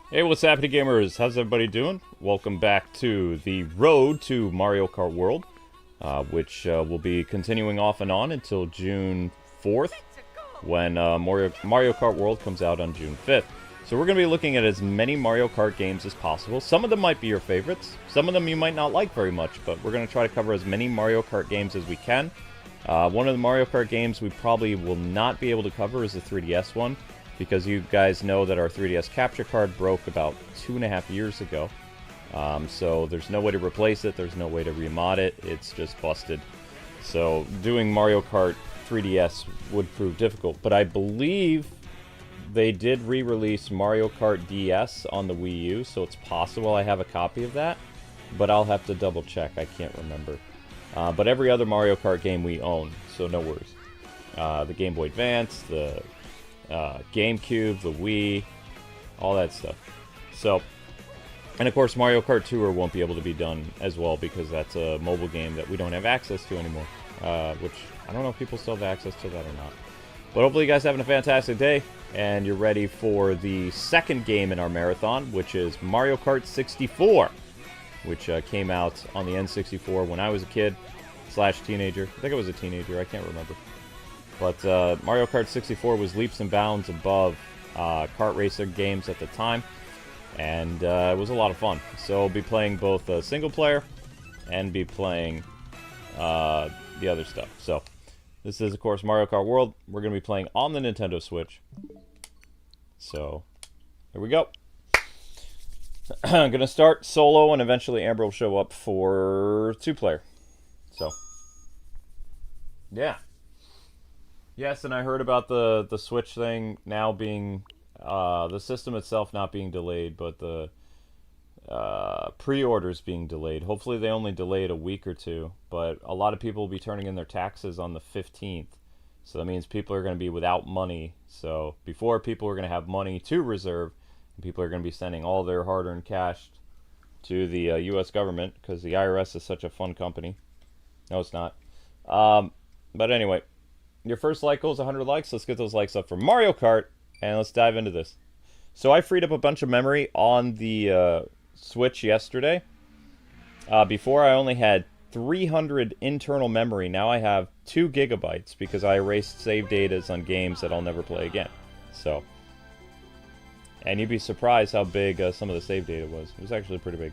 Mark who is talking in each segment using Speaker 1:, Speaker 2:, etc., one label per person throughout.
Speaker 1: Hey, what's happening, gamers? How's everybody doing? Welcome back to the road to Mario Kart World, which will be continuing off and on until June 4th, when Mario Kart World comes out on June 5th. So we're going to be looking at as many Mario Kart games as possible. Some of them might be your favorites. Some of them you might not like very much, but we're going to try to cover as many Mario Kart games as we can. One of the Mario Kart games we probably will not be able to cover is the 3DS one, because you guys know that our 3DS capture card broke about 2.5 years ago. So there's no way to replace it, there's no way to remod it, it's just busted. So doing Mario Kart 3DS would prove difficult, but I believe they did re-release Mario Kart DS on the Wii U, so it's possible I have a copy of that, but I'll have to double check, I can't remember. But every other Mario Kart game we own, so no worries. The Game Boy Advance, the GameCube, the Wii, all that stuff. So, and of course Mario Kart Tour won't be able to be done as well because that's a mobile game that we don't have access to anymore. Which, I don't know if people still have access to that or not. But hopefully you guys are having a fantastic day, and you're ready for the second game in our marathon, which is Mario Kart 64, which came out on the N64 when I was a kid / teenager. I think I was a teenager, I can't remember. But Mario Kart 64 was leaps and bounds above kart racer games at the time, and it was a lot of fun. So I'll be playing both single player and be playing the other stuff. So this is, of course, Mario Kart World. We're going to be playing on the Nintendo Switch. So here we go. I'm going to start solo, and eventually Amber will show up for 2-player. So, yeah. Yes, and I heard about the Switch thing now being, the system itself not being delayed, but the pre-orders being delayed. Hopefully they only delay it a week or two, but a lot of people will be turning in their taxes on the 15th. So that means people are going to be without money. So before, people are going to have money to reserve, and people are going to be sending all their hard-earned cash to the U.S. government, because the IRS is such a fun company. No, it's not. But anyway. Your first like goal is 100 likes. Let's get those likes up for Mario Kart, and let's dive into this. So I freed up a bunch of memory on the Switch yesterday. Before I only had 300 internal memory. Now I have 2 gigabytes because I erased save datas on games that I'll never play again. So, and you'd be surprised how big some of the save data was. It was actually pretty big.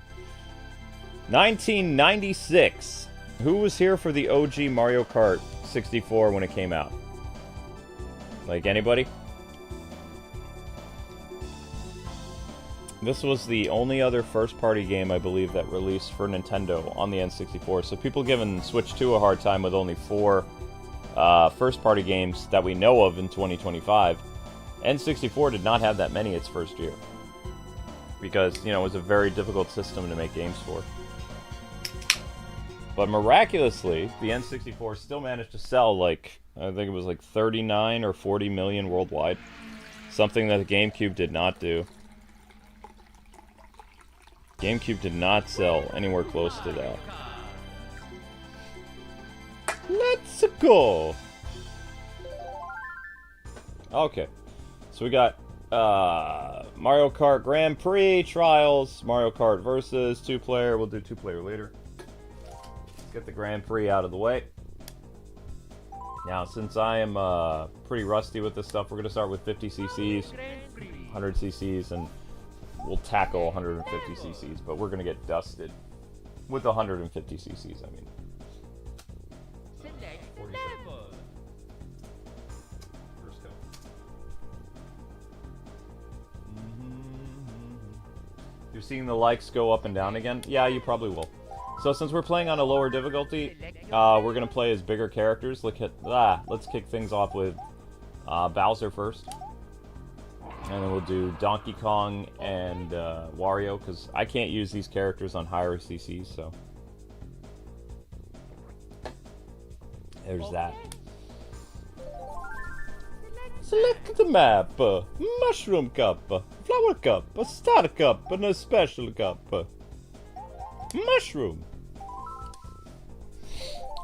Speaker 1: 1996. Who was here for the OG Mario Kart 64 when it came out? Like, anybody? This was the only other first-party game, I believe, that released for Nintendo on the N64. So people giving Switch 2 a hard time with only 4 first-party games that we know of in 2025. N64 did not have that many its first year. Because, you know, it was a very difficult system to make games for. But miraculously, the N64 still managed to sell, like, I think it was like 39 or 40 million worldwide. Something that the GameCube did not do. GameCube did not sell anywhere close to that. Let's go! Okay. So we got Mario Kart Grand Prix Trials, Mario Kart versus 2-player. We'll do 2-player later. Get the Grand Prix out of the way. Now, since I am pretty rusty with this stuff, we're going to start with 50 cc's, 100 cc's, and we'll tackle 150 cc's, but we're going to get dusted with 150 cc's, I mean. First go. You're seeing the likes go up and down again? Yeah, you probably will. So since we're playing on a lower difficulty, we're going to play as bigger characters. Let's kick things off with Bowser first. And then we'll do Donkey Kong and Wario, because I can't use these characters on higher CCs, so. There's that. Select the map. Mushroom Cup, Flower Cup, a Star Cup, and a Special Cup. Mushroom.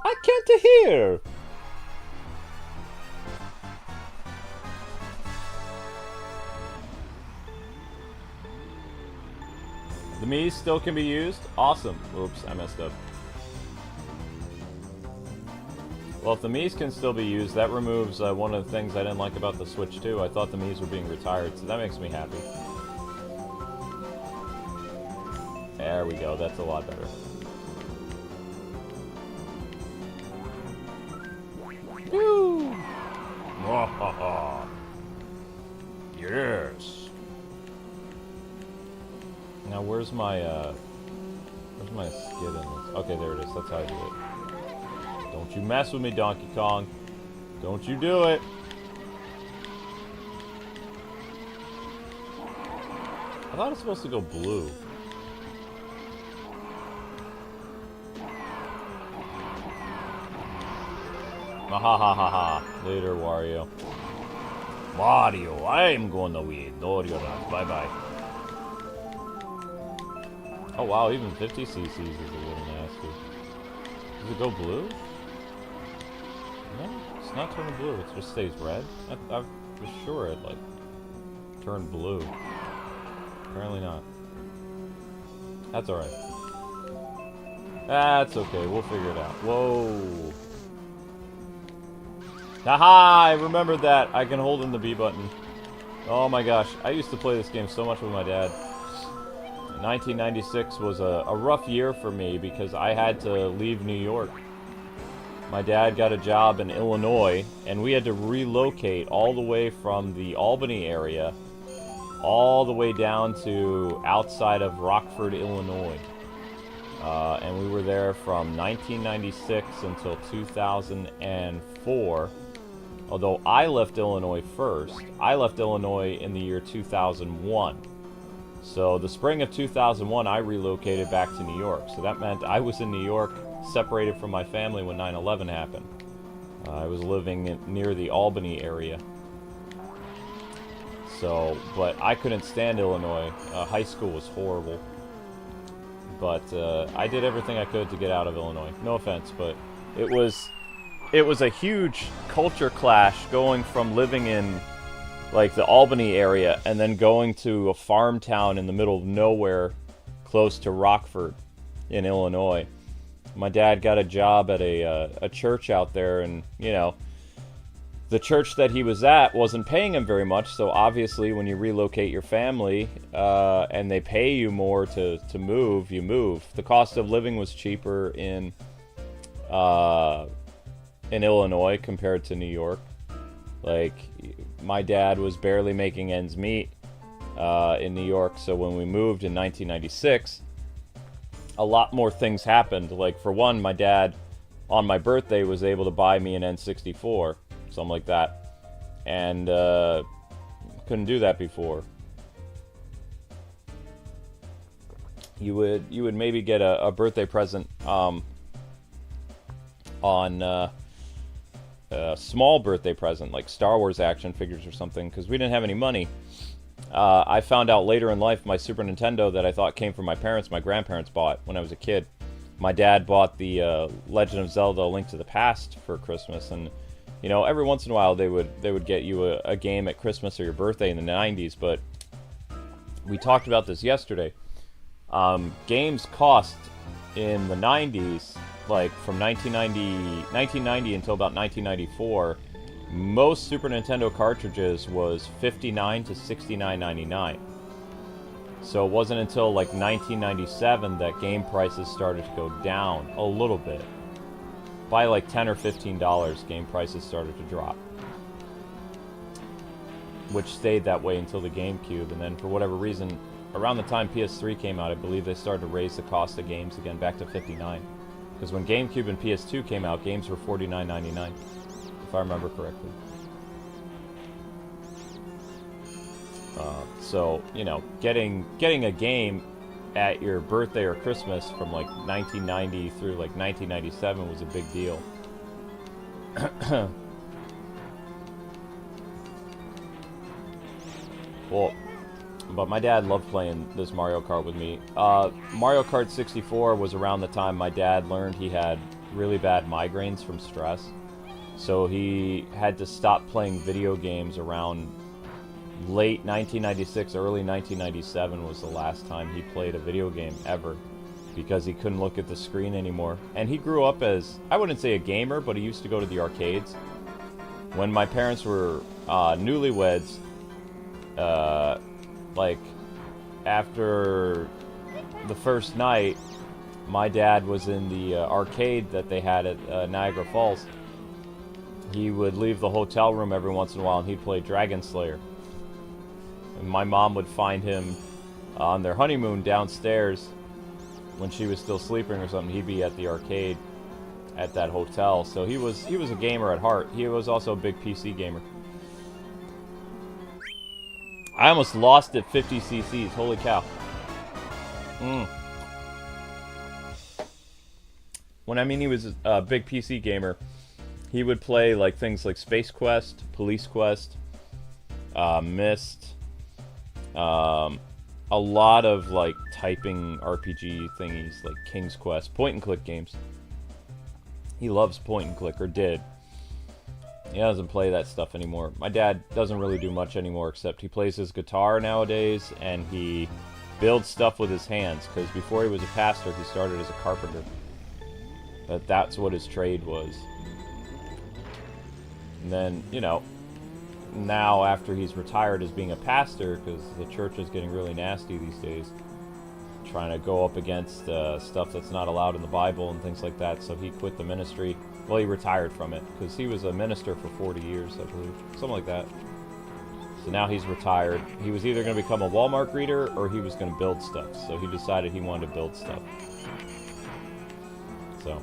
Speaker 1: I can't hear. The Mii's still can be used? Awesome. Oops, I messed up. Well, if the Mii's can still be used, that removes one of the things I didn't like about the Switch 2. I thought the Mii's were being retired, so that makes me happy. There we go, that's a lot better. Woo! Yes! Now where's my skid in this? Okay, there it is, that's how I do it. Don't you mess with me, Donkey Kong. Don't you do it. I thought it was supposed to go blue. Ha. Later, Wario. Mario, I'm going to win. No, you're not. Bye-bye. Oh, wow, even 50 cc's is a little nasty. Does it go blue? No, it's not turning blue. It just stays red. I was sure it, like, turned blue. Apparently not. That's alright. That's okay. We'll figure it out. Whoa. Haha! I remembered that. I can hold in the B button. Oh my gosh. I used to play this game so much with my dad. 1996 was a rough year for me because I had to leave New York. My dad got a job in Illinois, and we had to relocate all the way from the Albany area all the way down to outside of Rockford, Illinois. And we were there from 1996 until 2004. Although I left Illinois first. I left Illinois in the year 2001. So the spring of 2001, I relocated back to New York. So that meant I was in New York, separated from my family when 9/11 happened. I was living near the Albany area. So, but I couldn't stand Illinois. High school was horrible. But I did everything I could to get out of Illinois. No offense, but it was a huge culture clash going from living in like the Albany area and then going to a farm town in the middle of nowhere close to Rockford in Illinois. My dad got a job at a church out there, and you know, the church that he was at wasn't paying him very much, so obviously when you relocate your family and they pay you more to move, you move. The cost of living was cheaper in Illinois compared to New York. Like, my dad was barely making ends meet in New York, so when we moved in 1996, a lot more things happened. Like, for one, my dad, on my birthday, was able to buy me an N64, something like that, and couldn't do that before. You would maybe get a birthday present on a small birthday present, like Star Wars action figures or something, because we didn't have any money. I found out later in life my Super Nintendo that I thought came from my parents, my grandparents bought when I was a kid. My dad bought the Legend of Zelda: A Link to the Past for Christmas, and you know, every once in a while they would get you a game at Christmas or your birthday in the 90s, but we talked about this yesterday. Games cost in the 90s, like from 1990 until about 1994, most Super Nintendo cartridges was $59 to $69.99. So it wasn't until like 1997 that game prices started to go down a little bit. By like $10 or $15, game prices started to drop, which stayed that way until the GameCube, and then for whatever reason, around the time PS3 came out, I believe they started to raise the cost of games again back to $59. Because when GameCube and PS2 came out, games were $49.99, if I remember correctly. So, you know, getting a game at your birthday or Christmas from like 1990 through like 1997 was a big deal. Well, but my dad loved playing this Mario Kart with me. Mario Kart 64 was around the time my dad learned he had really bad migraines from stress. So he had to stop playing video games around late 1996, early 1997 was the last time he played a video game ever, because he couldn't look at the screen anymore. And he grew up as, I wouldn't say a gamer, but he used to go to the arcades. When my parents were newlyweds, like, after the first night, my dad was in the arcade that they had at Niagara Falls. He would leave the hotel room every once in a while and he'd play Dragon Slayer. And my mom would find him on their honeymoon downstairs when she was still sleeping or something. He'd be at the arcade at that hotel. So he was a gamer at heart. He was also a big PC gamer. I almost lost at 50 cc's. Holy cow. When I mean he was a big PC gamer, he would play like things like Space Quest, Police Quest, Myst, a lot of like typing RPG thingies like King's Quest, point and click games. He loves point and click, or did. He doesn't play that stuff anymore. My dad doesn't really do much anymore, except he plays his guitar nowadays and he builds stuff with his hands, because before he was a pastor he started as a carpenter. But that's what his trade was. And then, you know, now after he's retired as being a pastor, because the church is getting really nasty these days, trying to go up against stuff that's not allowed in the Bible and things like that, so he quit the ministry. Well, he retired from it, because he was a minister for 40 years, I believe. Something like that. So now he's retired. He was either going to become a Walmart greeter, or he was going to build stuff. So he decided he wanted to build stuff. So.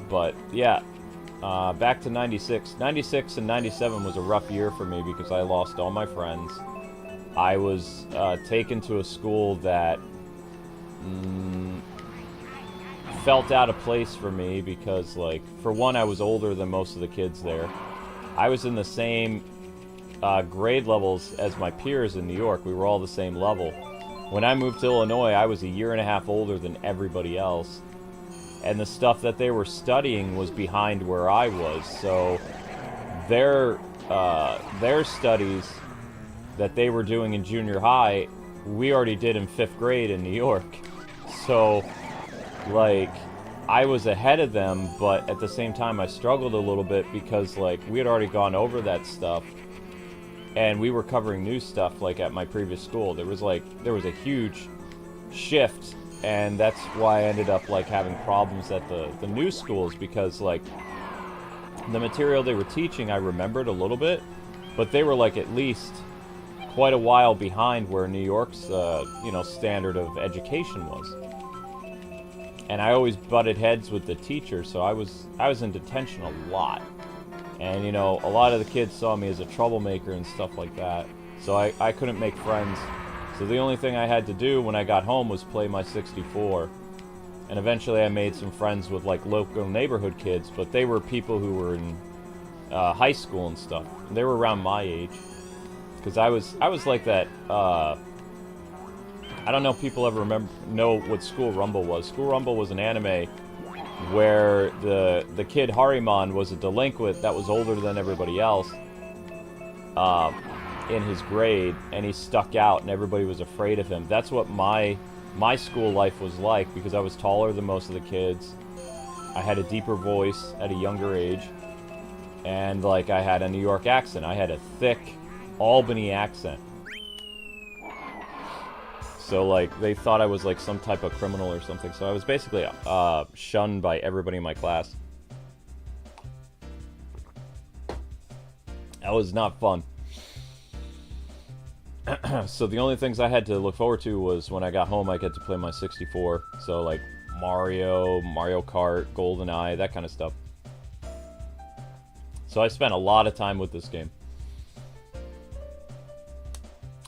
Speaker 1: But, yeah. Back to 96. 96 and 97 was a rough year for me, because I lost all my friends. I was taken to a school that felt out of place for me, because, like, for one, I was older than most of the kids there. I was in the same grade levels as my peers in New York. We were all the same level. When I moved to Illinois, I was a year and a half older than everybody else. And the stuff that they were studying was behind where I was. So their studies that they were doing in junior high, we already did in 5th grade in New York. So, like, I was ahead of them, but at the same time I struggled a little bit, because, like, we had already gone over that stuff and we were covering new stuff, like, at my previous school. There was a huge shift, and that's why I ended up, like, having problems at the new schools, because, like, the material they were teaching I remembered a little bit, but they were, like, at least quite a while behind where New York's, you know, standard of education was. And I always butted heads with the teacher, so I was in detention a lot. And, you know, a lot of the kids saw me as a troublemaker and stuff like that, so I couldn't make friends. So the only thing I had to do when I got home was play my 64. And eventually I made some friends with, like, local neighborhood kids, but they were people who were in high school and stuff. And they were around my age. Because I was like that, I don't know if people ever know what School Rumble was. School Rumble was an anime where the kid Harimon was a delinquent that was older than everybody else in his grade, and he stuck out and everybody was afraid of him. That's what my school life was like, because I was taller than most of the kids. I had a deeper voice at a younger age, and, like, I had a New York accent. I had a thick Albany accent. So, like, they thought I was, like, some type of criminal or something. So I was basically shunned by everybody in my class. That was not fun. So the only things I had to look forward to was when I got home, I get to play my 64. So, like, Mario Kart, GoldenEye, that kind of stuff. So I spent a lot of time with this game.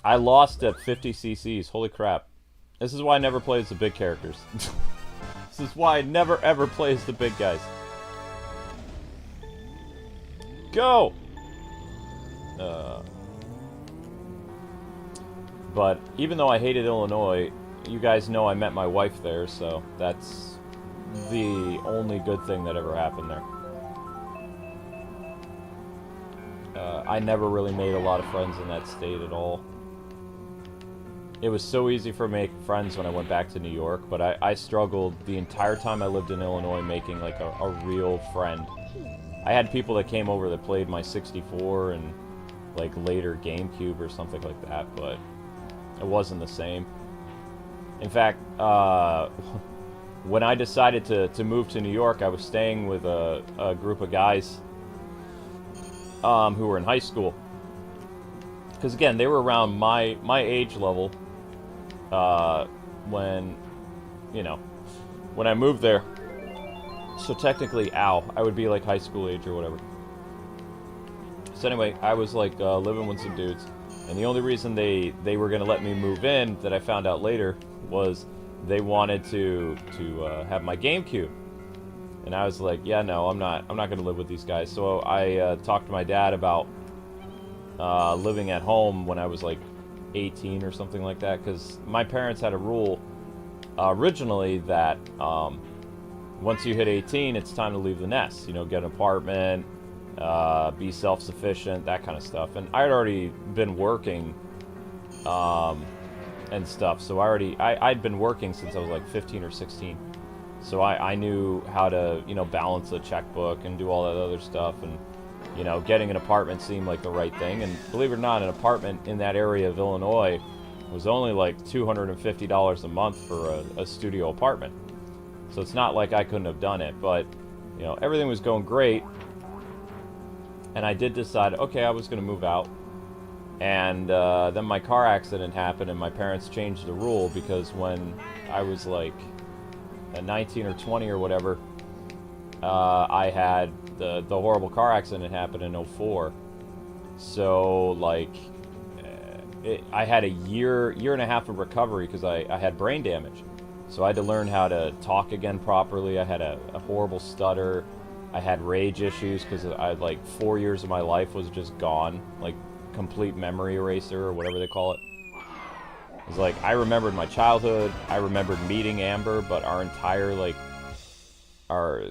Speaker 1: I lost at 50 cc's. Holy crap. This is why I never play as the big characters. This is why I never ever play as the big guys. Go! But even though I hated Illinois, you guys know I met my wife there, so that's the only good thing that ever happened there. I never really made a lot of friends in that state at all. It was so easy for me to make friends when I went back to New York, but I struggled the entire time I lived in Illinois making like a real friend. I had people that came over that played my 64 and like later GameCube or something like that, but it wasn't the same. In fact, when I decided to move to New York, I was staying with a group of guys who were in high school. Because again, they were around my age level when, you know, when I moved there. So technically, I would be like high school age or whatever. So anyway, I was like living with some dudes. And the only reason they were going to let me move in, that I found out later, was they wanted to have my GameCube. And I was like, yeah, no, I'm not going to live with these guys. So I talked to my dad about living at home when I was like 18 or something like that, because my parents had a rule originally that once you hit 18, it's time to leave the nest. You know, get an apartment, be self-sufficient, that kind of stuff. And I had already been working and stuff, so I'd been working since I was like 15 or 16. So I knew how to, you know, balance a checkbook and do all that other stuff, and, you know, getting an apartment seemed like the right thing. And believe it or not, an apartment in that area of Illinois was only like $250 a month for a studio apartment. So it's not like I couldn't have done it, but, you know, everything was going great. And I did decide, okay, I was going to move out. And then my car accident happened, and my parents changed the rule, because when I was like 19 or 20 or whatever, I had the horrible car accident happen in 04. So like I had a year and a half of recovery because I had brain damage. So I had to learn how to talk again properly. I had a horrible stutter. I had rage issues because I like 4 years of my life was just gone, like complete memory eraser or whatever they call it. It's like, I remembered my childhood, I remembered meeting Amber, but our entire, like, our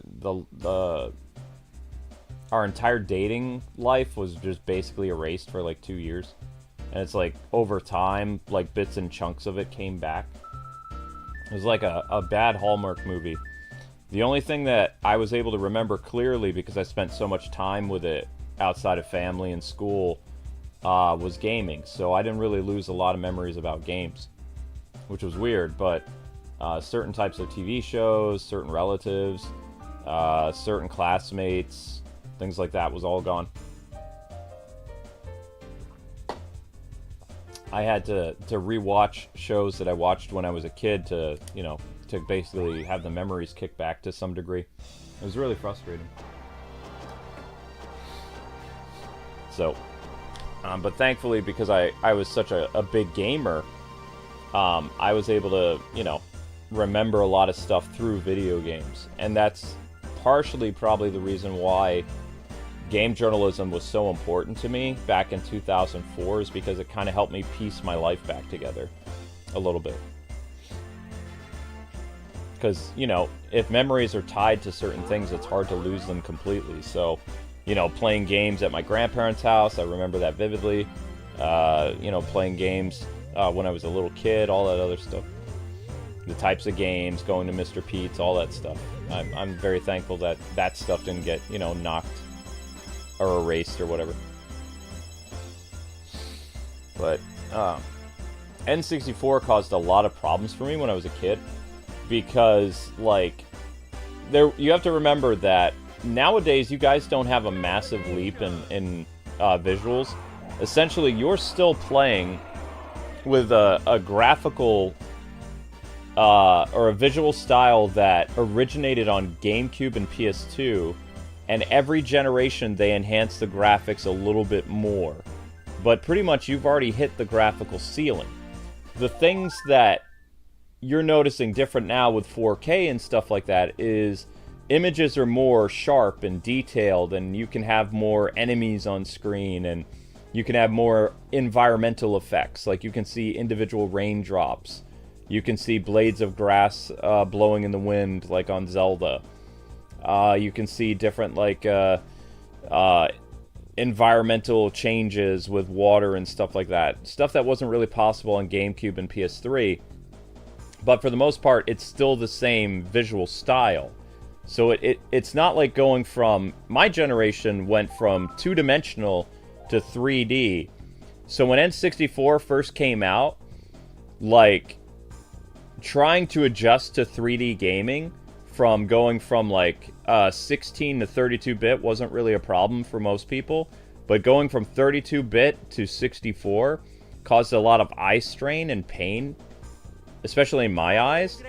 Speaker 1: entire dating life was just basically erased for, like, 2 years. And it's like, over time, like, bits and chunks of it came back. It was like a bad Hallmark movie. The only thing that I was able to remember clearly, because I spent so much time with it outside of family and school, was gaming. So I didn't really lose a lot of memories about games, which was weird, but certain types of TV shows, certain relatives, certain classmates, things like that was all gone. I had to rewatch shows that I watched when I was a kid to, you know, to basically have the memories kick back to some degree. It was really frustrating. So, but thankfully, because I was such a big gamer, I was able to, you know, remember a lot of stuff through video games. And that's partially probably the reason why game journalism was so important to me back in 2004, is because it kind of helped me piece my life back together a little bit. Because, you know, if memories are tied to certain things, it's hard to lose them completely. So, you know, playing games at my grandparents' house, I remember that vividly. You know, playing games when I was a little kid, all that other stuff. The types of games, going to Mr. Pete's, all that stuff. I'm very thankful that that stuff didn't get, you know, knocked or erased or whatever. But N64 caused a lot of problems for me when I was a kid, because, like, you have to remember that nowadays you guys don't have a massive leap in visuals. Essentially, you're still playing with a graphical or a visual style that originated on GameCube and PS2, and every generation they enhance the graphics a little bit more. But pretty much you've already hit the graphical ceiling. The things that you're noticing different now with 4K and stuff like that is images are more sharp and detailed, and you can have more enemies on screen, and you can have more environmental effects. Like, you can see individual raindrops. You can see blades of grass blowing in the wind, like on Zelda. You can see different, like, environmental changes with water and stuff like that. Stuff that wasn't really possible on GameCube and PS3. But for the most part, it's still the same visual style. So it's not like going from... My generation went from two-dimensional to 3D. So when N64 first came out, like, trying to adjust to 3D gaming from going from, like, 16 to 32-bit wasn't really a problem for most people. But going from 32-bit to 64 caused a lot of eye strain and pain, especially in my eyes,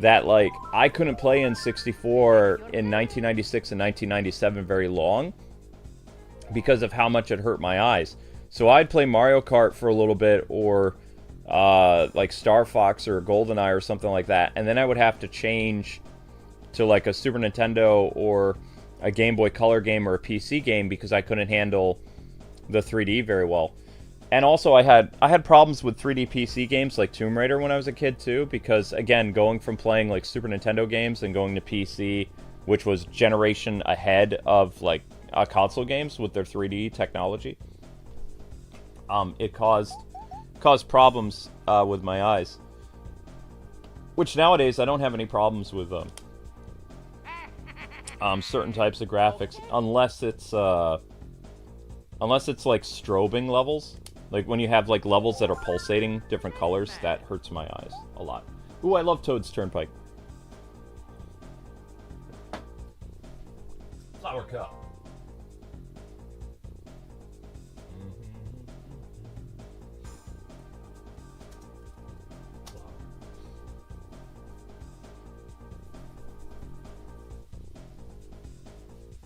Speaker 1: that, like, I couldn't play in 64 in 1996 and 1997 very long because of how much it hurt my eyes. So I'd play Mario Kart for a little bit, or like Star Fox or GoldenEye or something like that, and then I would have to change to like a Super Nintendo or a Game Boy Color game or a PC game because I couldn't handle the 3D very well. And also I had problems with 3D PC games like Tomb Raider when I was a kid too, because again, going from playing like Super Nintendo games and going to PC, which was generation ahead of like console games with their 3D technology, it caused problems with my eyes. Which nowadays I don't have any problems with certain types of graphics, unless it's like strobing levels. Like when you have like levels that are pulsating different colors, that hurts my eyes a lot. Ooh, I love Toad's Turnpike. Sar Cup.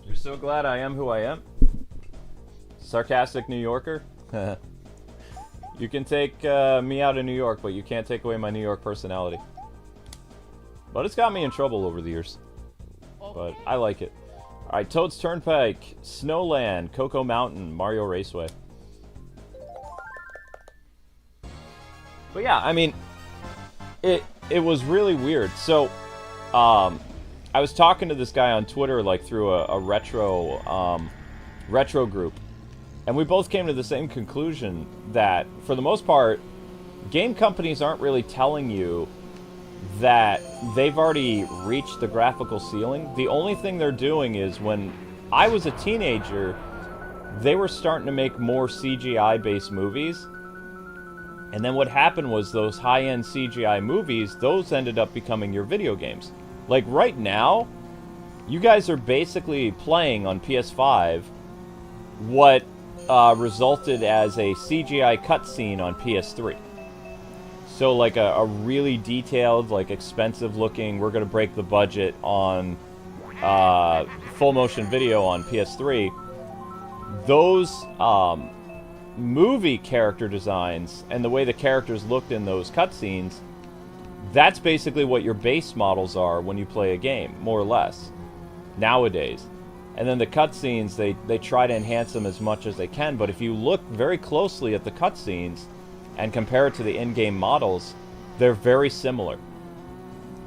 Speaker 1: You're so glad I am who I am? Sarcastic New Yorker? You can take me out of New York, but you can't take away my New York personality. But it's got me in trouble over the years. But I like it. Alright, Toad's Turnpike, Snowland, Cocoa Mountain, Mario Raceway. But yeah, I mean, it was really weird. So, I was talking to this guy on Twitter, like through a retro group. And we both came to the same conclusion that, for the most part, game companies aren't really telling you that they've already reached the graphical ceiling. The only thing they're doing is, when I was a teenager, they were starting to make more CGI-based movies. And then what happened was those high-end CGI movies, those ended up becoming your video games. Like right now, you guys are basically playing on PS5 what resulted as a CGI cutscene on PS3. So like a really detailed, like expensive looking, we're going to break the budget on full motion video on PS3. Those movie character designs and the way the characters looked in those cutscenes, that's basically what your base models are when you play a game, more or less, nowadays. And then the cutscenes, they try to enhance them as much as they can, but if you look very closely at the cutscenes and compare it to the in-game models, they're very similar.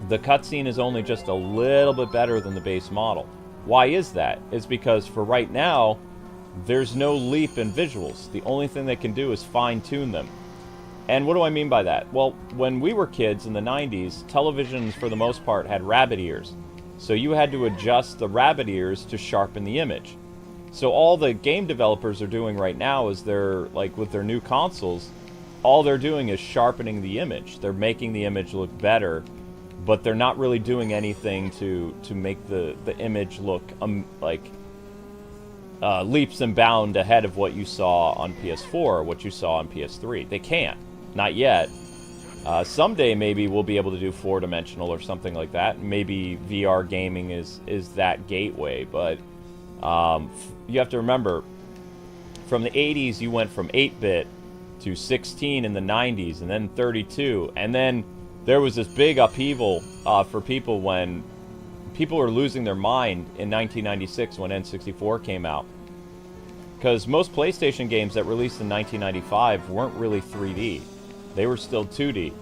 Speaker 1: The cutscene is only just a little bit better than the base model. Why is that? It's because for right now, there's no leap in visuals. The only thing they can do is fine-tune them. And what do I mean by that? Well, when we were kids in the 90s, televisions for the most part had rabbit ears. So you had to adjust the rabbit ears to sharpen the image. So all the game developers are doing right now is they're, like with their new consoles, all they're doing is sharpening the image. They're making the image look better, but they're not really doing anything to make the image look leaps and bounds ahead of what you saw on PS4 or what you saw on PS3. They can't. Not yet. Someday maybe we'll be able to do four-dimensional or something like that. Maybe VR gaming is that gateway, but you have to remember, from the 80s you went from 8-bit to 16 in the 90s, and then 32, and then there was this big upheaval for people when people were losing their mind in 1996 when N64 came out. Because most PlayStation games that released in 1995 weren't really 3D. They were still 2D.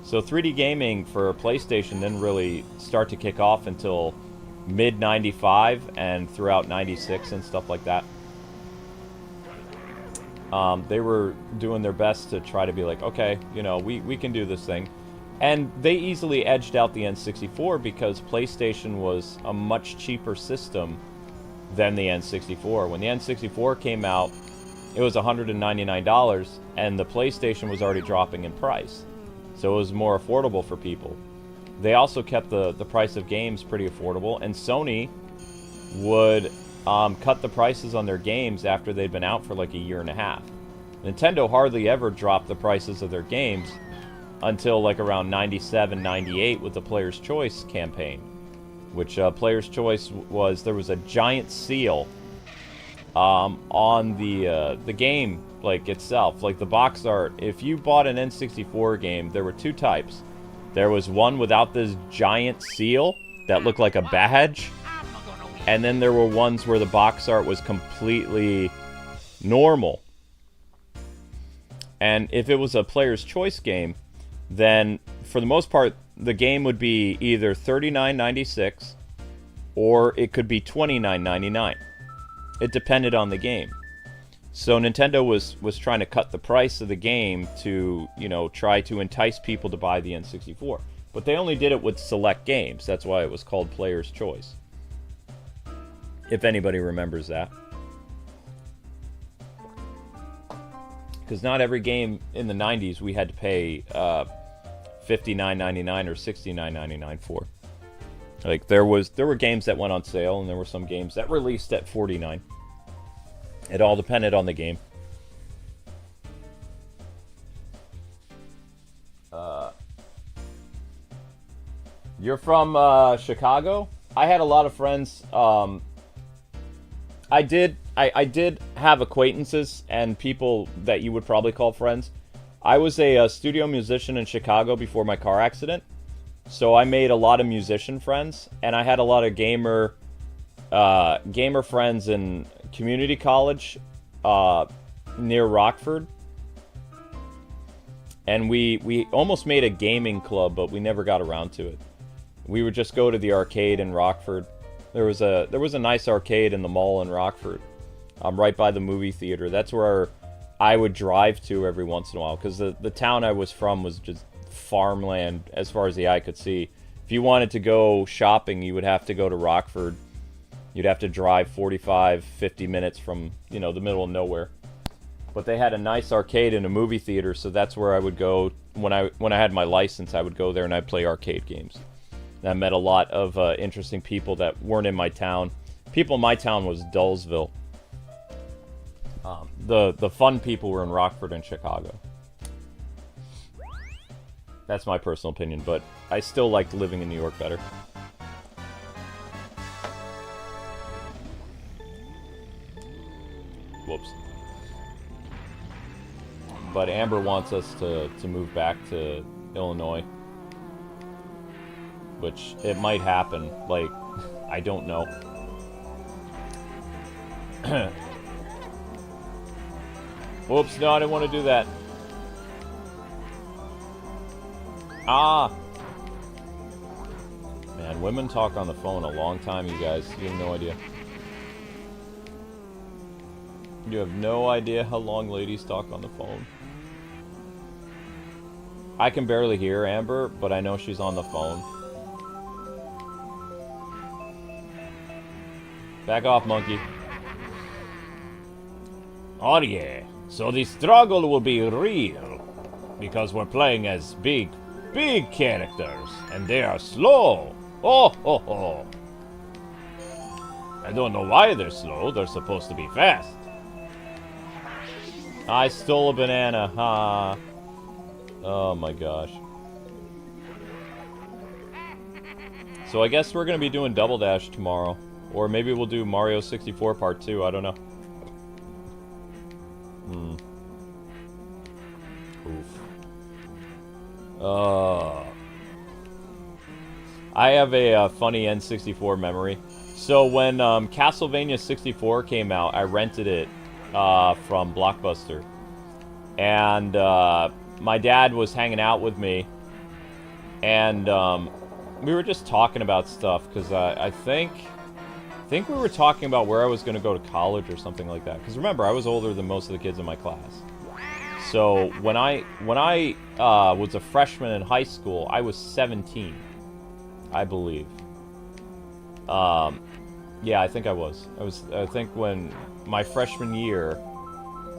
Speaker 1: So 3D gaming for PlayStation didn't really start to kick off until mid-95 and throughout 96 and stuff like that. They were doing their best to try to be like, okay, you know, we can do this thing. And they easily edged out the N64 because PlayStation was a much cheaper system than the N64. When the N64 came out, it was $199, and the PlayStation was already dropping in price. So it was more affordable for people. They also kept the price of games pretty affordable, and Sony would cut the prices on their games after they'd been out for like a year and a half. Nintendo hardly ever dropped the prices of their games until like around 97, 98 with the Player's Choice campaign. Which Player's Choice was, there was a giant seal on the game like itself. Like the box art, if you bought an N64 game, there were two types. There was one without this giant seal that looked like a badge, and then there were ones where the box art was completely normal. And if it was a Player's Choice game, then for the most part the game would be either $39.96 or it could be $29.99. It depended on the game. So Nintendo was trying to cut the price of the game to, you know, try to entice people to buy the N64. But they only did it with select games. That's why it was called Player's Choice. If anybody remembers that. Because not every game in the 90s we had to pay $59.99 or $69.99 for. Like there were games that went on sale, and there were some games that released at $49. It all depended on the game. You're from Chicago? I had a lot of friends. I did have acquaintances and people that you would probably call friends. I was a studio musician in Chicago before my car accident, so I made a lot of musician friends, and I had a lot of gamer friends in community college near Rockford. And we almost made a gaming club, but we never got around to it. We would just go to the arcade in Rockford. There was a nice arcade in the mall in Rockford, right by the movie theater. That's where I would drive to every once in a while, because the town I was from was just farmland as far as the eye could see. If you wanted to go shopping, you would have to go to Rockford. You'd have to drive 45, 50 minutes from, you know, the middle of nowhere. But they had a nice arcade and a movie theater, so that's where I would go when I had my license. I would go there and I'd play arcade games. And I met a lot of interesting people that weren't in my town. People in my town was Dullsville. The fun people were in Rockford and Chicago. That's my personal opinion, but I still liked living in New York better. Whoops. But Amber wants us to move back to Illinois. Which, it might happen. Like, I don't know. Whoops, no, I didn't want to do that. Ah! Man, women talk on the phone a long time, you guys. You have no idea. You have no idea how long ladies talk on the phone. I can barely hear Amber, but I know she's on the phone. Back off, monkey. Oh yeah, so the struggle will be real. Because we're playing as big characters. And they are slow. Oh, ho, ho. I don't know why they're slow. They're supposed to be fast. I stole a banana. Ha. Oh my gosh. So I guess we're going to be doing Double Dash tomorrow. Or maybe we'll do Mario 64 Part 2. I don't know. Oof. I have a funny N64 memory. So when Castlevania 64 came out, I rented it from Blockbuster. And my dad was hanging out with me. And we were just talking about stuff. Because I think think we were talking about where I was going to go to college or something like that. Because remember, I was older than most of the kids in my class. So when I was a freshman in high school, I was 17, I believe. Yeah, I think I was. I think when my freshman year,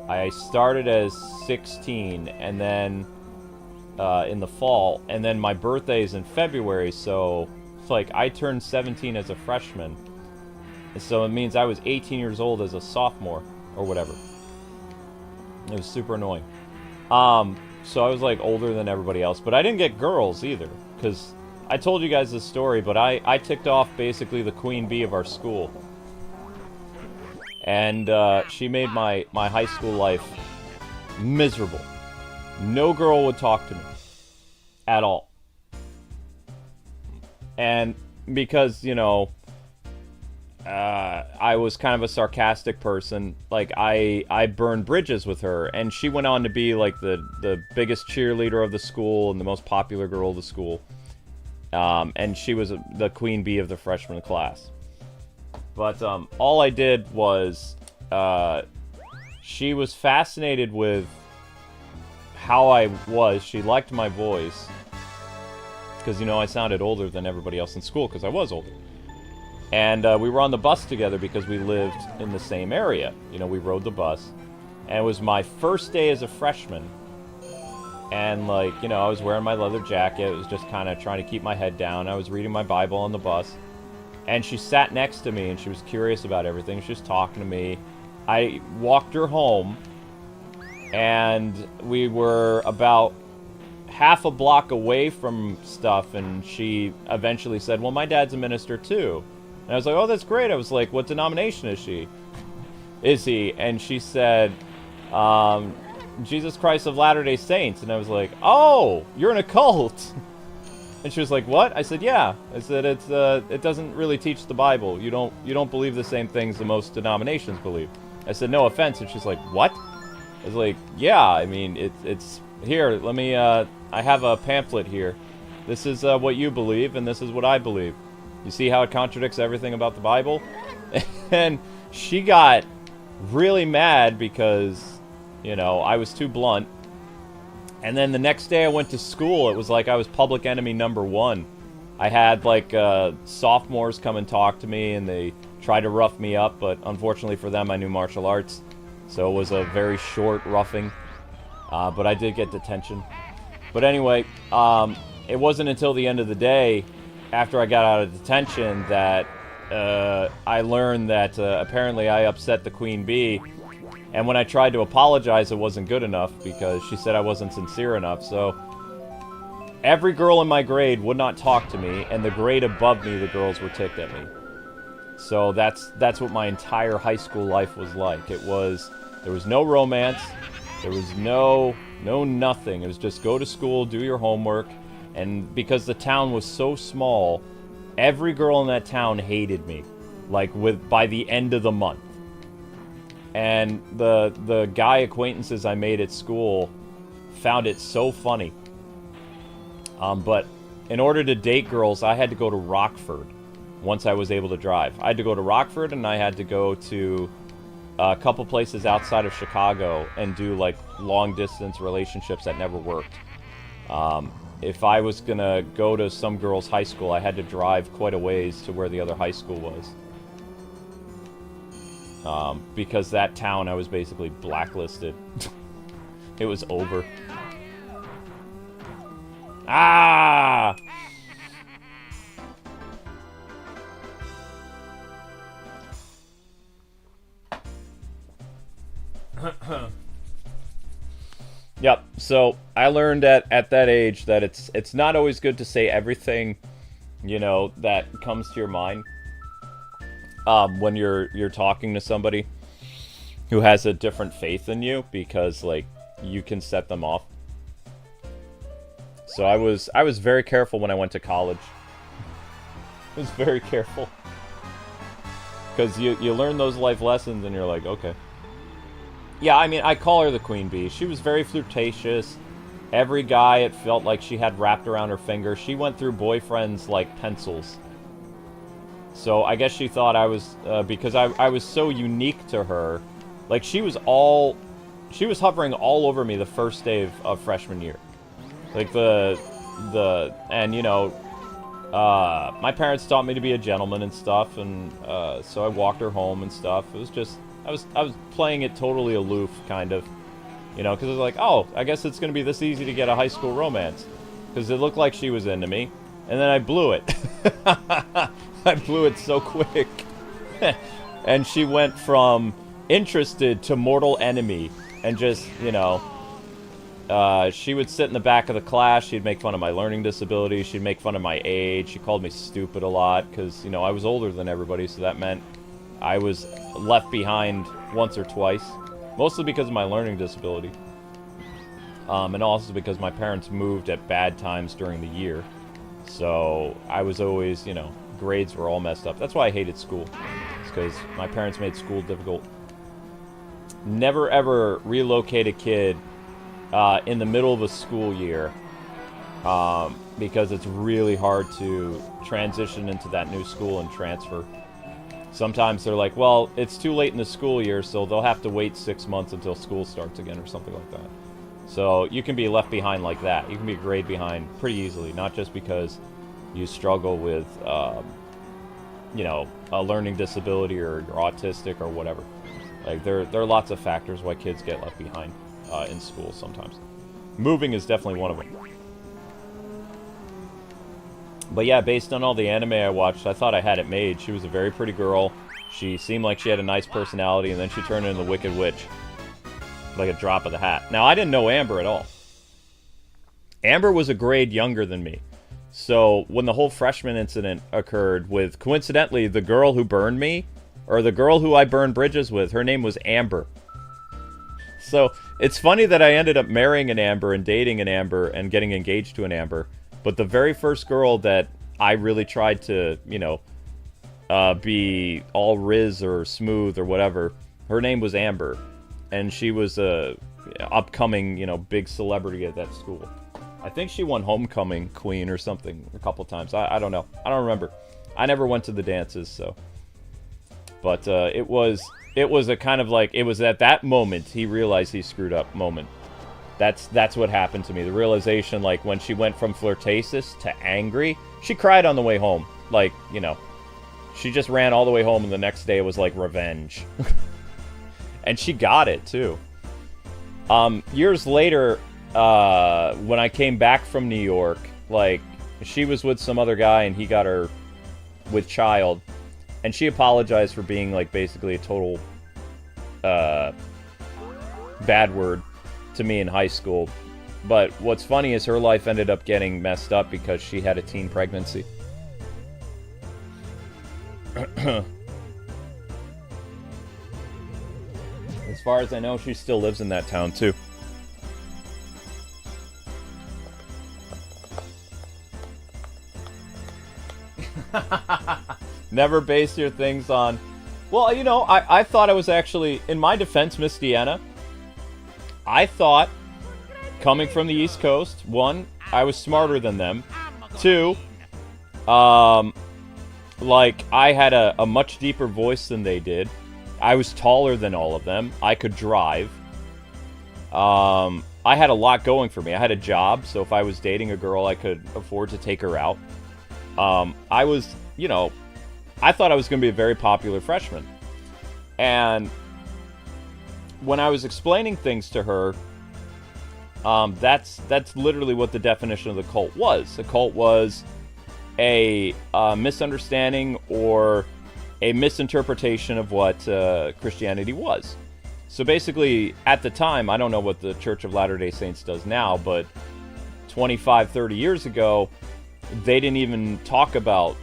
Speaker 1: I started as 16, and then in the fall, and then my birthday's in February, so it's like I turned 17 as a freshman, and so it means I was 18 years old as a sophomore or whatever. It was super annoying. So I was like older than everybody else, but I didn't get girls either, because I told you guys this story, but I ticked off basically the queen bee of our school. And she made my high school life miserable. No girl would talk to me at all. And because, you know, I was kind of a sarcastic person, like I burned bridges with her, and she went on to be like the biggest cheerleader of the school and the most popular girl of the school. And she was the queen bee of the freshman class. But all I did was, she was fascinated with how I was. She liked my voice. Because, you know, I sounded older than everybody else in school, because I was older. And we were on the bus together because we lived in the same area. You know, we rode the bus. And it was my first day as a freshman. And, like, you know, I was wearing my leather jacket. It was just kind of trying to keep my head down. I was reading my Bible on the bus. And she sat next to me, and she was curious about everything. She was talking to me. I walked her home, and we were about half a block away from stuff, and she eventually said, well, my dad's a minister, too. And I was like, oh, that's great. I was like, what denomination is he? And she said, Jesus Christ of Latter-day Saints. And I was like, oh, you're in a cult. And she was like, what? I said, yeah. I said, it doesn't really teach the Bible. You don't believe the same things the most denominations believe. I said, no offense. And she's like, what? I was like, yeah, I mean, it's here, let me, I have a pamphlet here. This is what you believe, and this is what I believe. You see how it contradicts everything about the Bible? And she got really mad because, you know, I was too blunt. And then the next day I went to school, it was like I was public enemy number one. I had, like, sophomores come and talk to me, and they tried to rough me up, but unfortunately for them, I knew martial arts. So it was a very short roughing. But I did get detention. But anyway, it wasn't until the end of the day, after I got out of detention, that I learned that apparently I upset the queen bee. And when I tried to apologize, it wasn't good enough because she said I wasn't sincere enough. So every girl in my grade would not talk to me, and the grade above me, the girls were ticked at me. So that's what my entire high school life was like. There was no romance, there was no nothing. It was just go to school, do your homework, and because the town was so small, every girl in that town hated me, like by the end of the month. And the guy acquaintances I made at school found it so funny. But in order to date girls, I had to go to Rockford once I was able to drive. I had to go to Rockford, and I had to go to a couple places outside of Chicago and do, like, long-distance relationships that never worked. If I was going to go to some girl's high school, I had to drive quite a ways to where the other high school was. Because that town, I was basically blacklisted. It was over. Ah! Yep, so I learned at that age that it's not always good to say everything, you know, that comes to your mind. When you're talking to somebody who has a different faith than you, because, like, you can set them off. So I was very careful when I went to college. I was very careful. Because you learn those life lessons and you're like, okay. Yeah, I mean, I call her the queen bee. She was very flirtatious. Every guy, it felt like she had wrapped around her finger. She went through boyfriends like pencils. So I guess she thought I was, because I was so unique to her. Like, she was hovering all over me the first day of freshman year. Like, and, you know, my parents taught me to be a gentleman and stuff, and, so I walked her home and stuff. It was just, I was playing it totally aloof, kind of. You know, because it was like, oh, I guess it's going to be this easy to get a high school romance. Because it looked like she was into me. And then I blew it. I blew it so quick. And she went from interested to mortal enemy. And just, you know, she would sit in the back of the class. She'd make fun of my learning disability. She'd make fun of my age. She called me stupid a lot. Because, you know, I was older than everybody. So that meant I was left behind once or twice. Mostly because of my learning disability. And also because my parents moved at bad times during the year. So I was always, you know, grades were all messed up. That's why I hated school. It's because my parents made school difficult. Never ever relocate a kid in the middle of a school year. Because it's really hard to transition into that new school and transfer. Sometimes they're like, well, it's too late in the school year, so they'll have to wait 6 months until school starts again or something like that. So you can be left behind like that. You can be a grade behind pretty easily, not just because you struggle with, you know, a learning disability or you're autistic or whatever. Like, there are lots of factors why kids get left behind in school sometimes. Moving is definitely one of them. But yeah, based on all the anime I watched, I thought I had it made. She was a very pretty girl. She seemed like she had a nice personality, and then she turned into the Wicked Witch. Like a drop of the hat. Now, I didn't know Amber at all. Amber was a grade younger than me. So, when the whole freshman incident occurred with, coincidentally, the girl who burned me, or the girl who I burned bridges with, her name was Amber. So, it's funny that I ended up marrying an Amber and dating an Amber and getting engaged to an Amber. But the very first girl that I really tried to, you know, be all Riz or smooth or whatever, her name was Amber. And she was a upcoming, you know, big celebrity at that school. I think she won homecoming queen or something a couple times. I don't know. I don't remember. I never went to the dances, so. But it was a kind of like, it was at that moment he realized he screwed up moment. That's what happened to me. The realization, like, when she went from flirtatious to angry, she cried on the way home. Like, you know, she just ran all the way home, and the next day it was like revenge. And she got it, too. Years later, when I came back from New York, like, she was with some other guy, and he got her with child. And she apologized for being, like, basically a total bad word to me in high school. But what's funny is her life ended up getting messed up because she had a teen pregnancy. As far as I know, she still lives in that town, too. Never base your things on... Well, you know, I thought I was actually... In my defense, Miss Deanna, I thought, coming from the East Coast, one, I was smarter than them. Two, like, I had a much deeper voice than they did. I was taller than all of them. I could drive. I had a lot going for me. I had a job, so if I was dating a girl, I could afford to take her out. I was, you know, I thought I was going to be a very popular freshman. And when I was explaining things to her, that's literally what the definition of the cult was. The cult was a misunderstanding or a misinterpretation of what Christianity was. So basically, at the time, I don't know what the Church of Latter-day Saints does now, but 25, 30 years ago, they didn't even talk about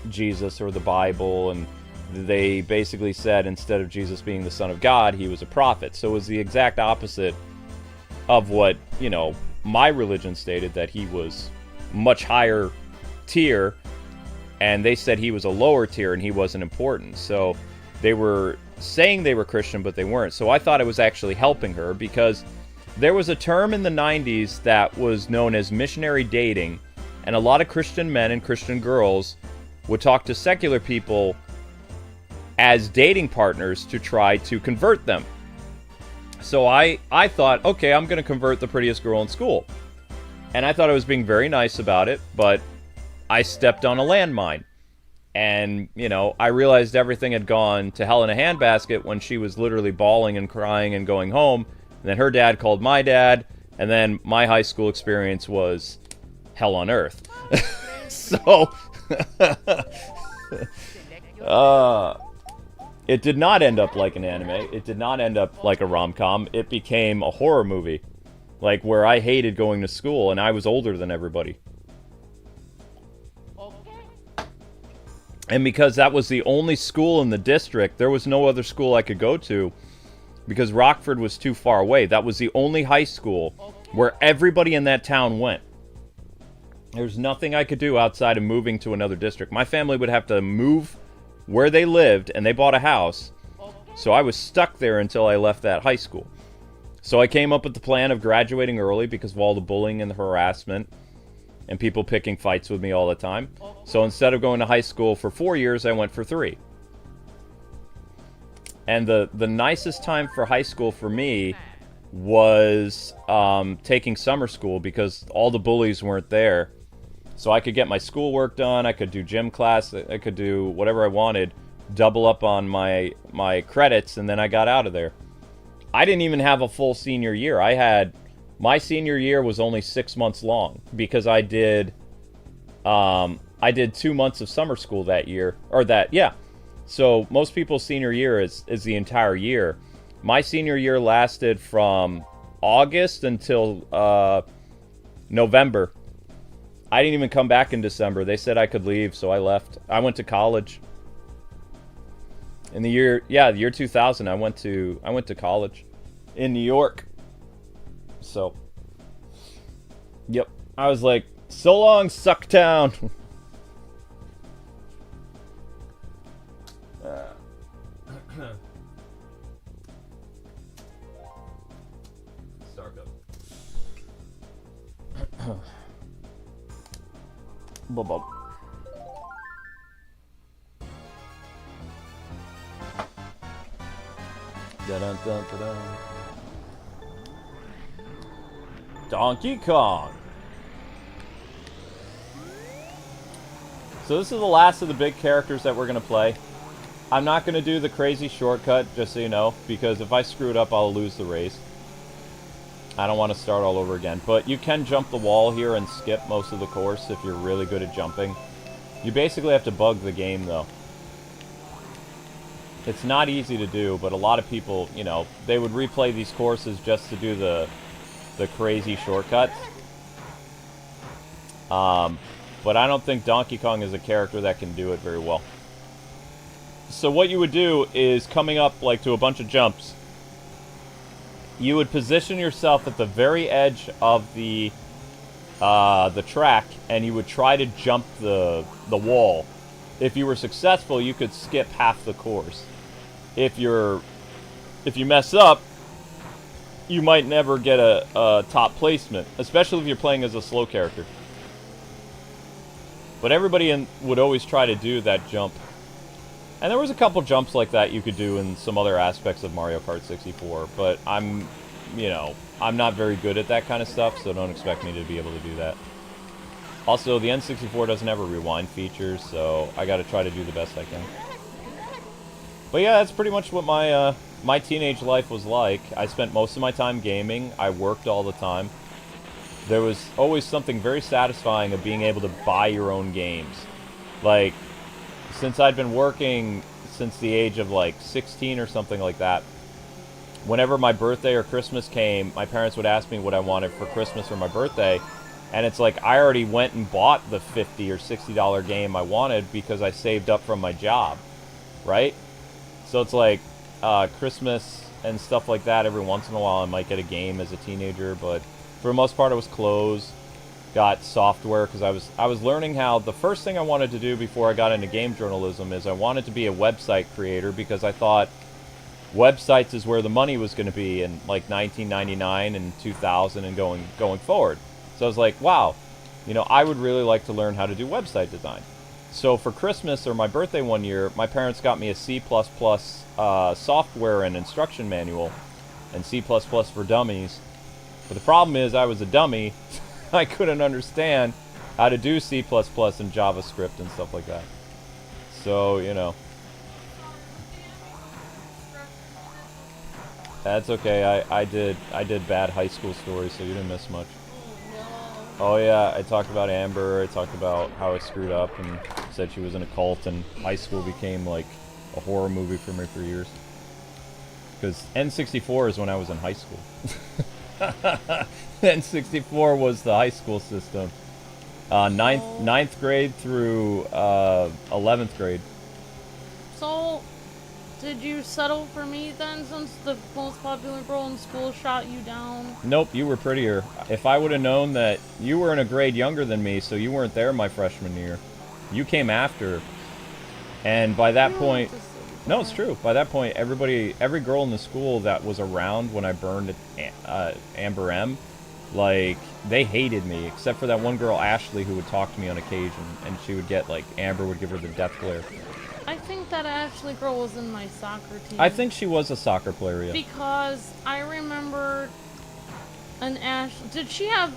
Speaker 1: Jesus or the Bible, and they basically said instead of Jesus being the Son of God, he was a prophet. So it was the exact opposite of what, you know, my religion stated, that he was much higher tier, and they said he was a lower tier and he wasn't important. So they were saying they were Christian, but they weren't. So I thought it was actually helping her, because there was a term in the 90s that was known as missionary dating, and a lot of Christian men and Christian girls would talk to secular people as dating partners to try to convert them. So I thought, okay, I'm going to convert the prettiest girl in school. And I thought I was being very nice about it, but I stepped on a landmine. And, you know, I realized everything had gone to hell in a handbasket when she was literally bawling and crying and going home. And then her dad called my dad. And then my high school experience was hell on earth. So, it did not end up like an anime. It did not end up like a rom-com. It became a horror movie. Like, where I hated going to school, and I was older than everybody. And because that was the only school in the district, there was no other school I could go to, because Rockford was too far away. That was the only high school where everybody in that town went. There's nothing I could do outside of moving to another district. My family would have to move where they lived, and they bought a house. So I was stuck there until I left that high school. So I came up with the plan of graduating early because of all the bullying and the harassment and people picking fights with me all the time. So instead of going to high school for 4 years, I went for 3. And the nicest time for high school for me was taking summer school, because all the bullies weren't there. So I could get my schoolwork done, I could do gym class, I could do whatever I wanted, double up on my credits, and then I got out of there. I didn't even have a full senior year. My senior year was only 6 months long, because I did 2 months of summer school that year, So most people's senior year is the entire year. My senior year lasted from August until November. I didn't even come back in December. They said I could leave, so I left. I went to college. In the year 2000, I went to college in New York. So, yep. I was like, so long, Sucktown. Sar Cup. Bub. Dun-dun-dun-dun-dun. Donkey Kong. So this is the last of the big characters that we're going to play. I'm not going to do the crazy shortcut, just so you know, because if I screw it up, I'll lose the race. I don't want to start all over again. But you can jump the wall here and skip most of the course if you're really good at jumping. You basically have to bug the game, though. It's not easy to do, but a lot of people, you know, they would replay these courses just to do the crazy shortcuts. But I don't think Donkey Kong is a character that can do it very well. So what you would do is, coming up like to a bunch of jumps, you would position yourself at the very edge of the track, and you would try to jump the wall. If you were successful, you could skip half the course. If you mess up, you might never get a top placement, especially if you're playing as a slow character. But everybody would always try to do that jump. And there was a couple jumps like that you could do in some other aspects of Mario Kart 64, but I'm not very good at that kind of stuff, so don't expect me to be able to do that. Also, the N64 doesn't have a rewind feature, so I gotta try to do the best I can. But yeah, that's pretty much what my teenage life was like. I spent most of my time gaming. I worked all the time. There was always something very satisfying of being able to buy your own games. Like, since I'd been working since the age of like 16 or something like that, whenever my birthday or Christmas came, my parents would ask me what I wanted for Christmas or my birthday, and it's like I already went and bought the $50 or $60 game I wanted because I saved up from my job, right? So it's like Christmas and stuff like that. Every once in a while I might get a game as a teenager, but for the most part it was clothes. Got software because I was learning how. The first thing I wanted to do before I got into game journalism is I wanted to be a website creator, because I thought websites is where the money was going to be in like 1999 and 2000 and going forward. So I was like, wow, you know, I would really like to learn how to do website design. So for Christmas or my birthday one year, my parents got me a C++ software and instruction manual, and C++ for dummies. But the problem is I was a dummy. I couldn't understand how to do C++ and JavaScript and stuff like that. So, you know. That's okay. I did bad high school stories, so you didn't miss much. Oh yeah, I talked about Amber. I talked about how I screwed up and said she was in a cult, and high school became like a horror movie for me for years. Because N64 is when I was in high school. N64 was the high school system. Ninth grade through 11th grade.
Speaker 2: So, did you settle for me then, since the most popular girl in school shot you down?
Speaker 1: Nope, you were prettier. If I would have known that you were in a grade younger than me, so you weren't there my freshman year. You came after. And by that point... No, it's true. By that point, every girl in the school that was around when I burned at Amber M, like, they hated me, except for that one girl, Ashley, who would talk to me on occasion, and she would get, like, Amber would give her the death glare.
Speaker 2: I think that Ashley girl was in my soccer team.
Speaker 1: I think she was a soccer player, yeah.
Speaker 2: Because I remember an did she have,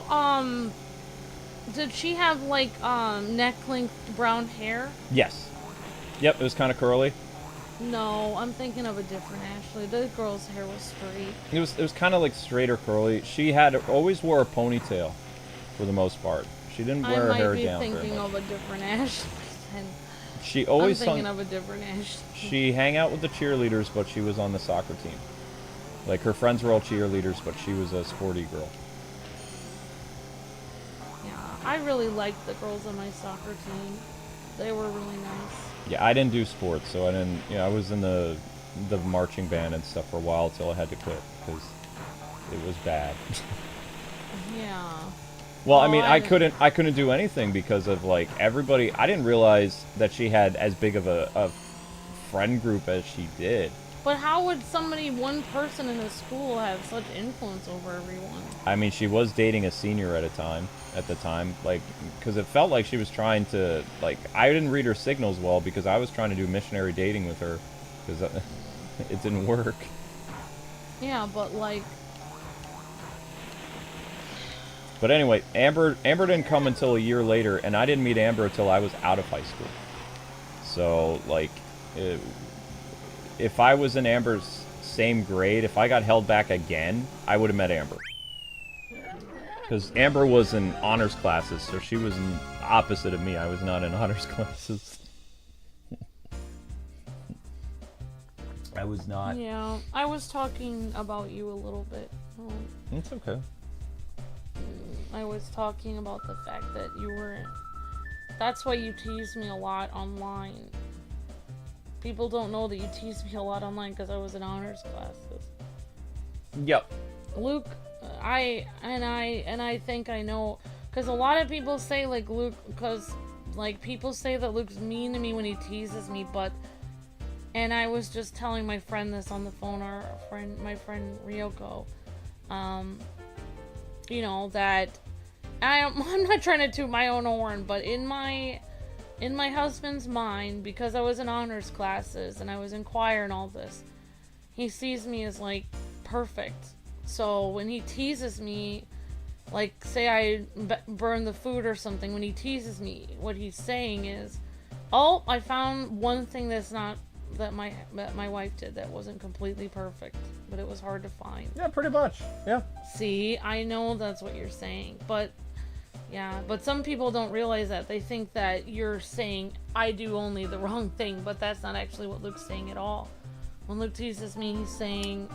Speaker 2: like, neck-length brown hair?
Speaker 1: Yes. Yep, it was kind of curly.
Speaker 2: No, I'm thinking of a different Ashley. The girl's hair was straight.
Speaker 1: It was kind of like straight or curly. She always wore a ponytail, for the most part. She didn't wear her hair down very much.
Speaker 2: I might be thinking of a different Ashley then.
Speaker 1: She always
Speaker 2: I'm thinking of a different Ashley.
Speaker 1: She hang out with the cheerleaders, but she was on the soccer team. Like, her friends were all cheerleaders, but she was a sporty girl.
Speaker 2: Yeah, I really liked the girls on my soccer team. They were really nice.
Speaker 1: Yeah, I didn't do sports, so I didn't. You know, I was in the marching band and stuff for a while until I had to quit because it was bad.
Speaker 2: Yeah.
Speaker 1: Well, I mean, I couldn't do anything because of like everybody. I didn't realize that she had as big of a friend group as she did.
Speaker 2: But how would one person in a school have such influence over everyone?
Speaker 1: I mean, she was dating a senior at the time, like, because it felt like she was trying to, like, I didn't read her signals well because I was trying to do missionary dating with her, because it didn't work.
Speaker 2: Yeah, but, like...
Speaker 1: But anyway, Amber didn't come until a year later, and I didn't meet Amber until I was out of high school. So, like, if I was in Amber's same grade, if I got held back again, I would have met Amber. Because Amber was in honors classes, so she was in opposite of me. I was not in honors classes. I was not.
Speaker 2: Yeah, I was talking about you a little bit.
Speaker 1: It's okay.
Speaker 2: I was talking about the fact that you were... That's why you tease me a lot online. People don't know that you tease me a lot online because I was in honors classes.
Speaker 1: Yep.
Speaker 2: Luke, I think I know, because a lot of people say, like, Luke, because, like, people say that Luke's mean to me when he teases me, but, and I was just telling my friend this on the phone, my friend Ryoko, you know, that I'm not trying to toot my own horn, but in my husband's mind, because I was in honors classes and I was in choir and all this, he sees me as, like, perfect. So when he teases me, like, say I burn the food or something, when he teases me, what he's saying is, oh, I found one thing that my wife did that wasn't completely perfect, but it was hard to find.
Speaker 1: Yeah, pretty much. Yeah.
Speaker 2: See, I know that's what you're saying, but yeah, but some people don't realize that. They think that you're saying I do only the wrong thing, but that's not actually what Luke's saying at all. When Luke teases me, he's saying,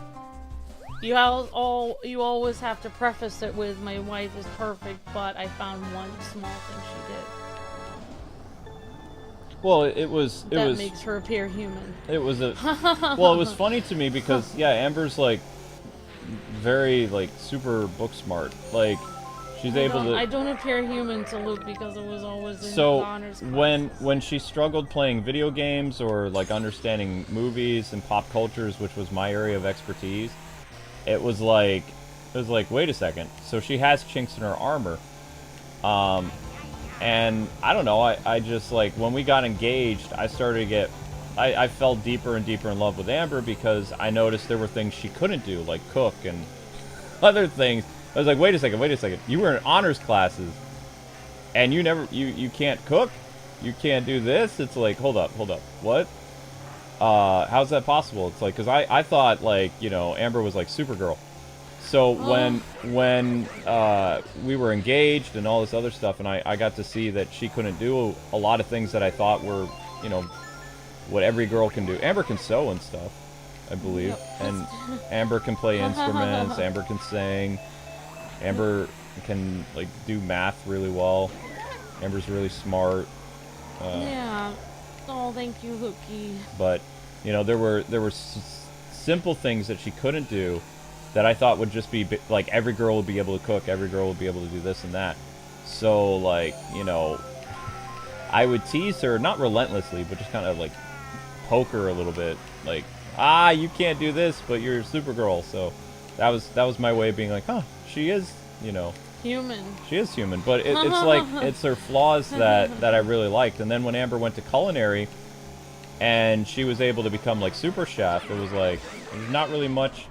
Speaker 2: you always have to preface it with, my wife is perfect, but I found one small thing she did.
Speaker 1: Well, that
Speaker 2: makes her appear human.
Speaker 1: It was well, it was funny to me because, yeah, Amber's, like, very, like, super book smart. Like, she's able to...
Speaker 2: I don't appear human to Luke because it was always in honors classes.
Speaker 1: When she struggled playing video games or, like, understanding movies and pop cultures, which was my area of expertise, it was like, wait a second. So she has chinks in her armor. And I don't know, I just, like, when we got engaged, I started to get, I fell deeper and deeper in love with Amber because I noticed there were things she couldn't do, like cook and other things. I was like, wait a second, you were in honors classes, and you can't cook? You can't do this? It's like, hold up, what? How's that possible? It's like, because I thought, like, you know, Amber was like Supergirl. So when we were engaged and all this other stuff, and I got to see that she couldn't do a lot of things that I thought were, you know, what every girl can do. Amber can sew and stuff, I believe.
Speaker 2: Yep.
Speaker 1: And Amber can play instruments, Amber can sing, Amber can, like, do math really well. Amber's really smart.
Speaker 2: Yeah. Oh, thank you, Hookie.
Speaker 1: But, you know, there were simple things that she couldn't do that I thought would just be, like, every girl would be able to cook, every girl would be able to do this and that. So, like, you know, I would tease her, not relentlessly, but just kind of, like, poke her a little bit. Like, you can't do this, but you're Supergirl. So that was my way of being like, huh, she is, you know,
Speaker 2: human.
Speaker 1: She is human, but it's like, it's her flaws that I really liked. And then when Amber went to culinary and she was able to become, like, super chef, it was like, there's not really much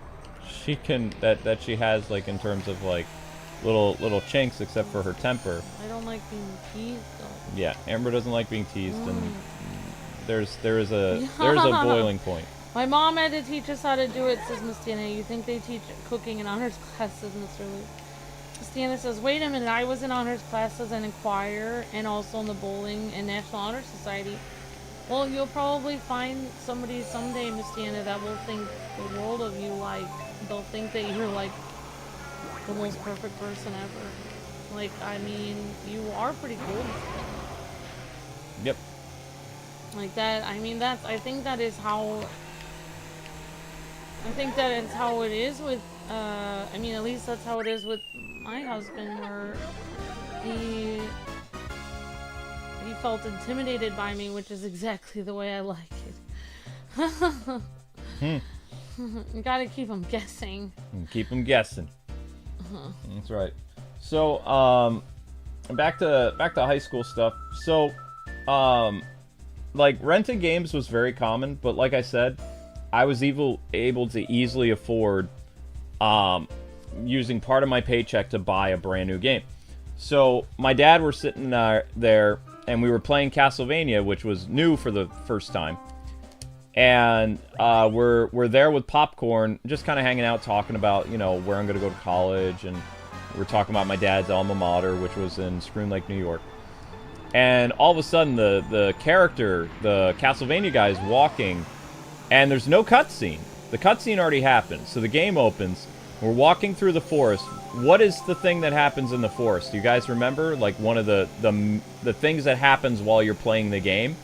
Speaker 1: she can, that she has, like, in terms of, like, little chinks, except for her temper.
Speaker 2: I don't like being teased, though.
Speaker 1: Yeah, Amber doesn't like being teased, and there is a boiling point.
Speaker 2: My mom had to teach us how to do it, says Miss Dana. You think they teach cooking in honors classes, Mr. Luke? Miss Dana says, wait a minute, I was in honors classes and in choir, and also in the bowling and National Honor Society. Well, you'll probably find somebody someday, Miss Dana, that will think the world of you. Like, they'll think that you're, like, the most perfect person ever. Like, I mean, you are pretty cool, Miss Dana.
Speaker 1: Yep.
Speaker 2: Like that, I mean, I think that is how it is with, I mean, at least that's how it is with my husband, where he felt intimidated by me, which is exactly the way I like it. You gotta keep them guessing.
Speaker 1: Keep them guessing. That's right. So, back to high school stuff. So, like, renting games was very common, but like I said, I was able to easily afford using part of my paycheck to buy a brand new game. So my dad were sitting there, and we were playing Castlevania, which was new for the first time. And we're there with popcorn, just kind of hanging out, talking about, you know, where I'm going to go to college, and we're talking about my dad's alma mater, which was in Scream Lake, New York. And all of a sudden, the character, the Castlevania guy, is walking, and there's no cutscene. The cutscene already happened, so the game opens. We're walking through the forest. What is the thing that happens in the forest? Do you guys remember? Like, one of the things that happens while you're playing the game?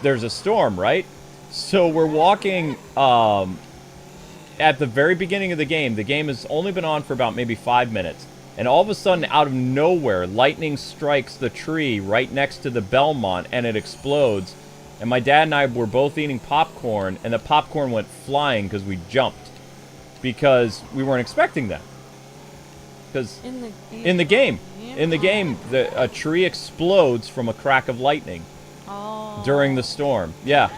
Speaker 1: There's a storm, right? So we're walking at the very beginning of the game. The game has only been on for about maybe 5 minutes. And all of a sudden, out of nowhere, lightning strikes the tree right next to the Belmont, and it explodes. And my dad and I were both eating popcorn, and the popcorn went flying because we jumped. Because we weren't expecting that. Because in the game, a tree explodes from a crack of lightning during the storm. Yeah.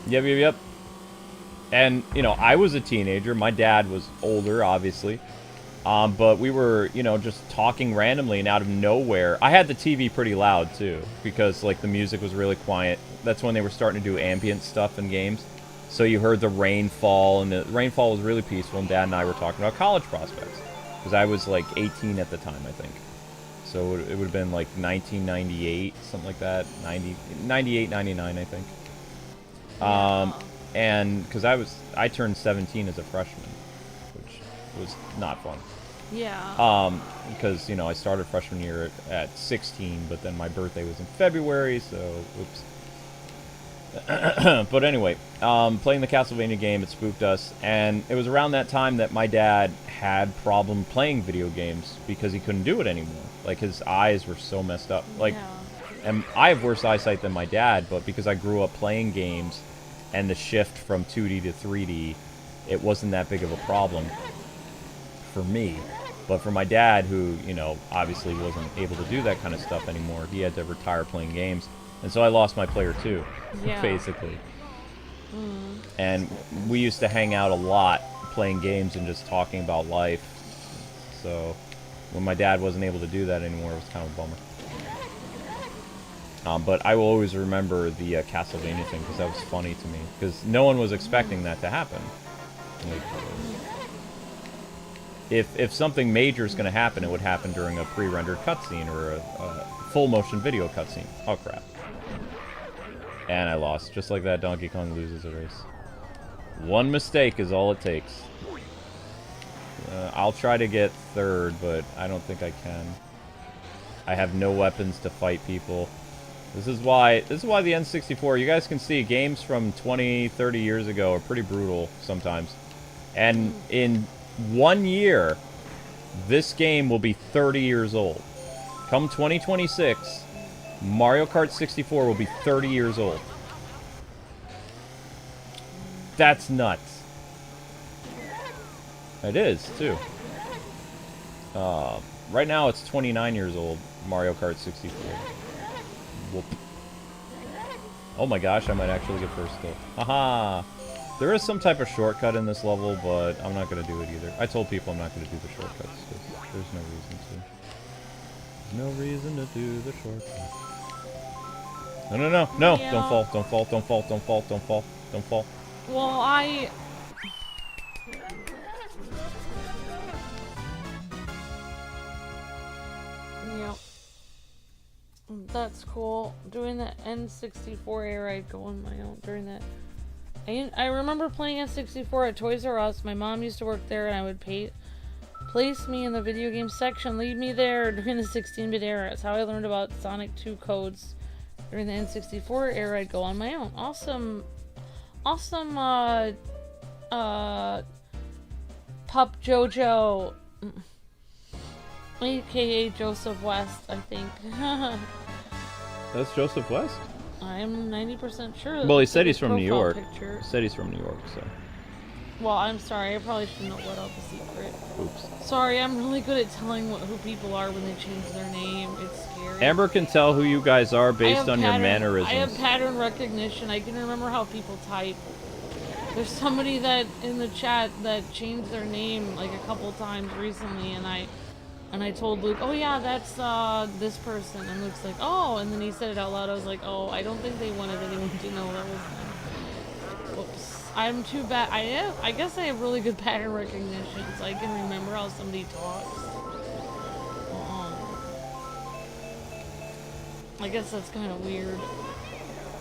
Speaker 1: Yep. And, you know, I was a teenager. My dad was older, obviously. But we were, you know, just talking randomly, and out of nowhere, I had the TV pretty loud too, because, like, the music was really quiet. That's when they were starting to do ambient stuff in games. So you heard the rainfall, and the rainfall was really peaceful, and Dad and I were talking about college prospects. Because I was, like, 18 at the time, I think. So it would have been, like, 1998, something like that. 98, 99, I think. And, because I turned 17 as a freshman, which was not fun.
Speaker 2: Yeah.
Speaker 1: Because, you know, I started freshman year at 16, but then my birthday was in February, so, oops. But anyway, playing the Castlevania game, it spooked us, and it was around that time that my dad had problem playing video games because he couldn't do it anymore. Like, his eyes were so messed up. Like, and I have worse eyesight than my dad, but because I grew up playing games and the shift from 2D to 3D, it wasn't that big of a problem for me. But for my dad, who, you know, obviously wasn't able to do that kind of stuff anymore, he had to retire playing games. And so I lost my player too, basically. And we used to hang out a lot playing games and just talking about life. So when my dad wasn't able to do that anymore, it was kind of a bummer. But I will always remember the Castlevania thing because that was funny to me. Because no one was expecting that to happen. Like, if something major is going to happen, it would happen during a pre-rendered cutscene or a full-motion video cutscene. Oh, crap. And I lost. Just like that, Donkey Kong loses a race. One mistake is all it takes. I'll try to get third, but I don't think I can. I have no weapons to fight people. This is why the N64, you guys can see games from 20, 30 years ago are pretty brutal sometimes. And in 1 year, this game will be 30 years old. Come 2026, Mario Kart 64 will be 30 years old. That's nuts. It is, too. Right now, it's 29 years old, Mario Kart 64. Whoop. Oh my gosh, I might actually get first still. Haha! There is some type of shortcut in this level, but I'm not going to do it either. I told people I'm not going to do the shortcuts, because there's no reason to. There's no reason to do the shortcut. No!
Speaker 2: Yeah.
Speaker 1: Don't fall, don't fall, don't fall, don't fall, don't fall, don't fall.
Speaker 2: Well, Yep. That's cool. Doing the N64 era, I'd go on my own during that. I remember playing N64 at Toys R Us. My mom used to work there, and I would place me in the video game section, leave me there during the 16-bit era. That's how I learned about Sonic 2 codes. During the N64 era, I'd go on my own. Awesome, Pup Jojo, aka Joseph West, I think.
Speaker 1: That's Joseph West?
Speaker 2: I'm 90% sure.
Speaker 1: Well, he said he's from New York.
Speaker 2: Picture.
Speaker 1: He said he's from New York, so.
Speaker 2: Well, I'm sorry. I probably shouldn't have let out the secret.
Speaker 1: Oops.
Speaker 2: Sorry, I'm really good at telling who people are when they change their name. It's scary.
Speaker 1: Amber can tell who you guys are based on your mannerisms.
Speaker 2: I have pattern recognition. I can remember how people type. There's somebody that in the chat that changed their name like a couple times recently, and I told Luke, oh yeah, that's this person, and Luke's like, oh, and then he said it out loud. I was like, oh, I don't think they wanted anyone to know that was them. Whoops. I'm too bad. I guess I have really good pattern recognition, so I can remember how somebody talks. I guess that's kind of weird.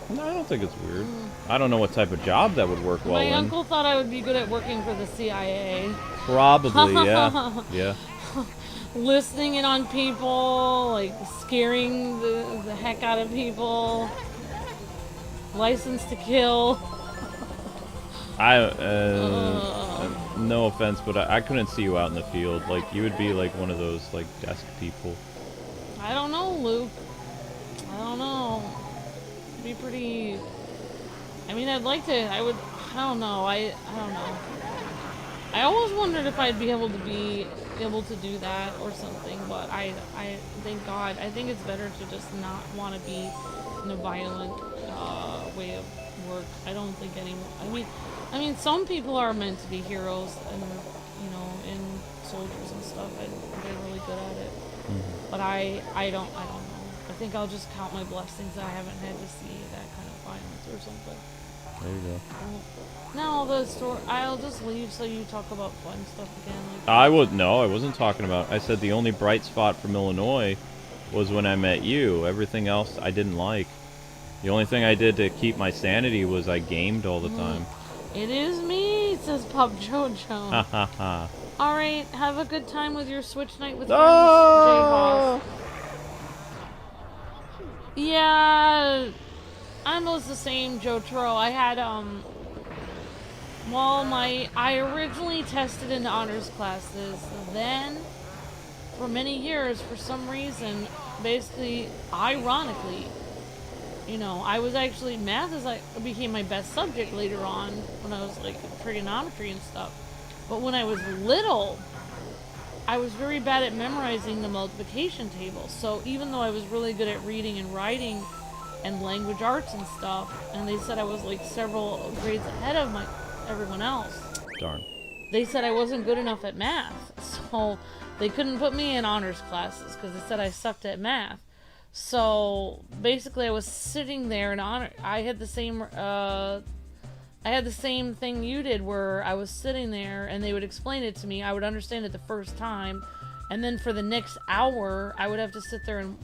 Speaker 1: No, I don't think it's weird. I don't know what type of job that would work well in.
Speaker 2: My uncle thought I would be good at working for the CIA.
Speaker 1: Probably, yeah. Yeah.
Speaker 2: Listening in on people, like scaring the heck out of people. License to kill.
Speaker 1: No offense, but I couldn't see you out in the field. Like, you would be like one of those, like, desk people.
Speaker 2: I don't know, Luke. I don't know. It'd be pretty... I mean, I'd like to... I don't know. I don't know. I always wondered if I'd be able to do that or something, but I thank God. I think it's better to just not want to be in a violent way of work. I don't think anyone... I mean, some people are meant to be heroes, and you know, in soldiers and stuff, and they're really good at it. Mm-hmm. But I don't know. I think I'll just count my blessings that I haven't had to see that kind of violence or something.
Speaker 1: There you go.
Speaker 2: Now the story. I'll just leave so you talk about fun stuff again.
Speaker 1: No, I wasn't talking about. I said the only bright spot from Illinois was when I met you. Everything else I didn't like. The only thing I did to keep my sanity was I gamed all the time.
Speaker 2: It is me, says Pop Jojo.
Speaker 1: Ha ha ha.
Speaker 2: Alright, have a good time with your Switch night with friends, J-Hoss. Yeah, I was the same, Joe Turo. I had, I originally tested into honors classes, then, for many years, for some reason, basically, ironically, you know, I was actually, math became my best subject later on when I was like trigonometry and stuff. But when I was little, I was very bad at memorizing the multiplication table. So even though I was really good at reading and writing and language arts and stuff, and they said I was like several grades ahead of everyone else.
Speaker 1: Darn.
Speaker 2: They said I wasn't good enough at math, so they couldn't put me in honors classes because they said I sucked at math. So basically, I was sitting there and I had the same thing you did, where I was sitting there and they would explain it to me. I would understand it the first time, and then for the next hour, I would have to sit there and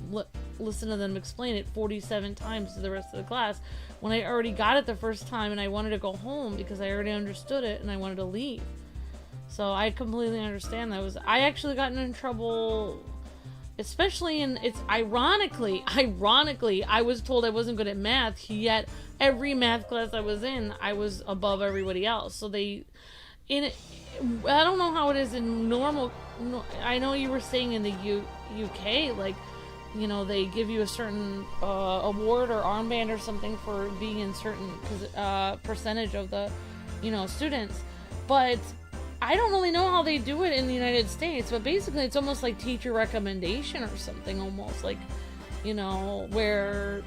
Speaker 2: listen to them explain it 47 times to the rest of the class when I already got it the first time and I wanted to go home because I already understood it and I wanted to leave. So I completely understand that. I actually gotten in trouble, especially it's ironically, I was told I wasn't good at math, yet every math class I was in, I was above everybody else. So I don't know how it is in normal. I know you were saying in the UK, like, you know, they give you a certain award or armband or something for being in certain percentage of the, students. But I don't really know how they do it in the United States. But basically, it's almost like teacher recommendation or something, almost like, where.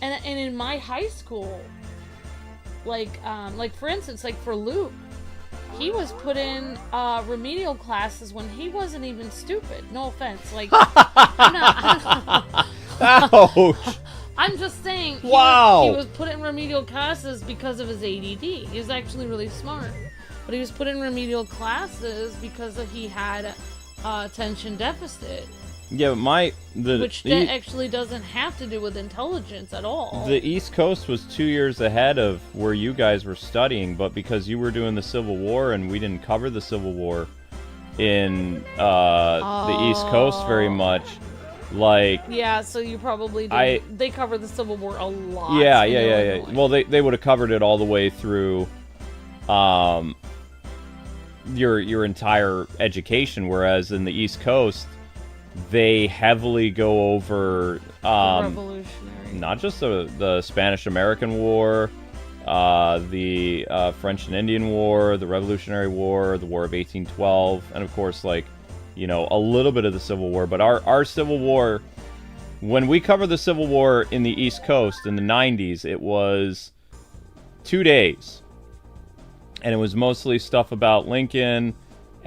Speaker 2: And in my high school, like for instance, like for Luke, he was put in remedial classes when he wasn't even stupid. No offense. Like,
Speaker 1: Ouch!
Speaker 2: I'm just saying.
Speaker 1: Wow!
Speaker 2: He was put in remedial classes because of his ADD. He was actually really smart. But he was put in remedial classes because he had attention deficit.
Speaker 1: Yeah,
Speaker 2: which actually doesn't have to do with intelligence at all.
Speaker 1: The East Coast was 2 years ahead of where you guys were studying, but because you were doing the Civil War and we didn't cover the Civil War in the East Coast very much, like...
Speaker 2: Yeah, so you probably did. They covered the Civil War a lot.
Speaker 1: Yeah. Well, they would have covered it all the way through your entire education, whereas in the East Coast, they heavily go over
Speaker 2: revolutionary,
Speaker 1: not just the Spanish-American War, the French and Indian War, the Revolutionary War, the War of 1812, and of course, like, a little bit of the Civil War. But our Civil War, when we covered the Civil War in the East Coast in the 90s, it was 2 days, and it was mostly stuff about Lincoln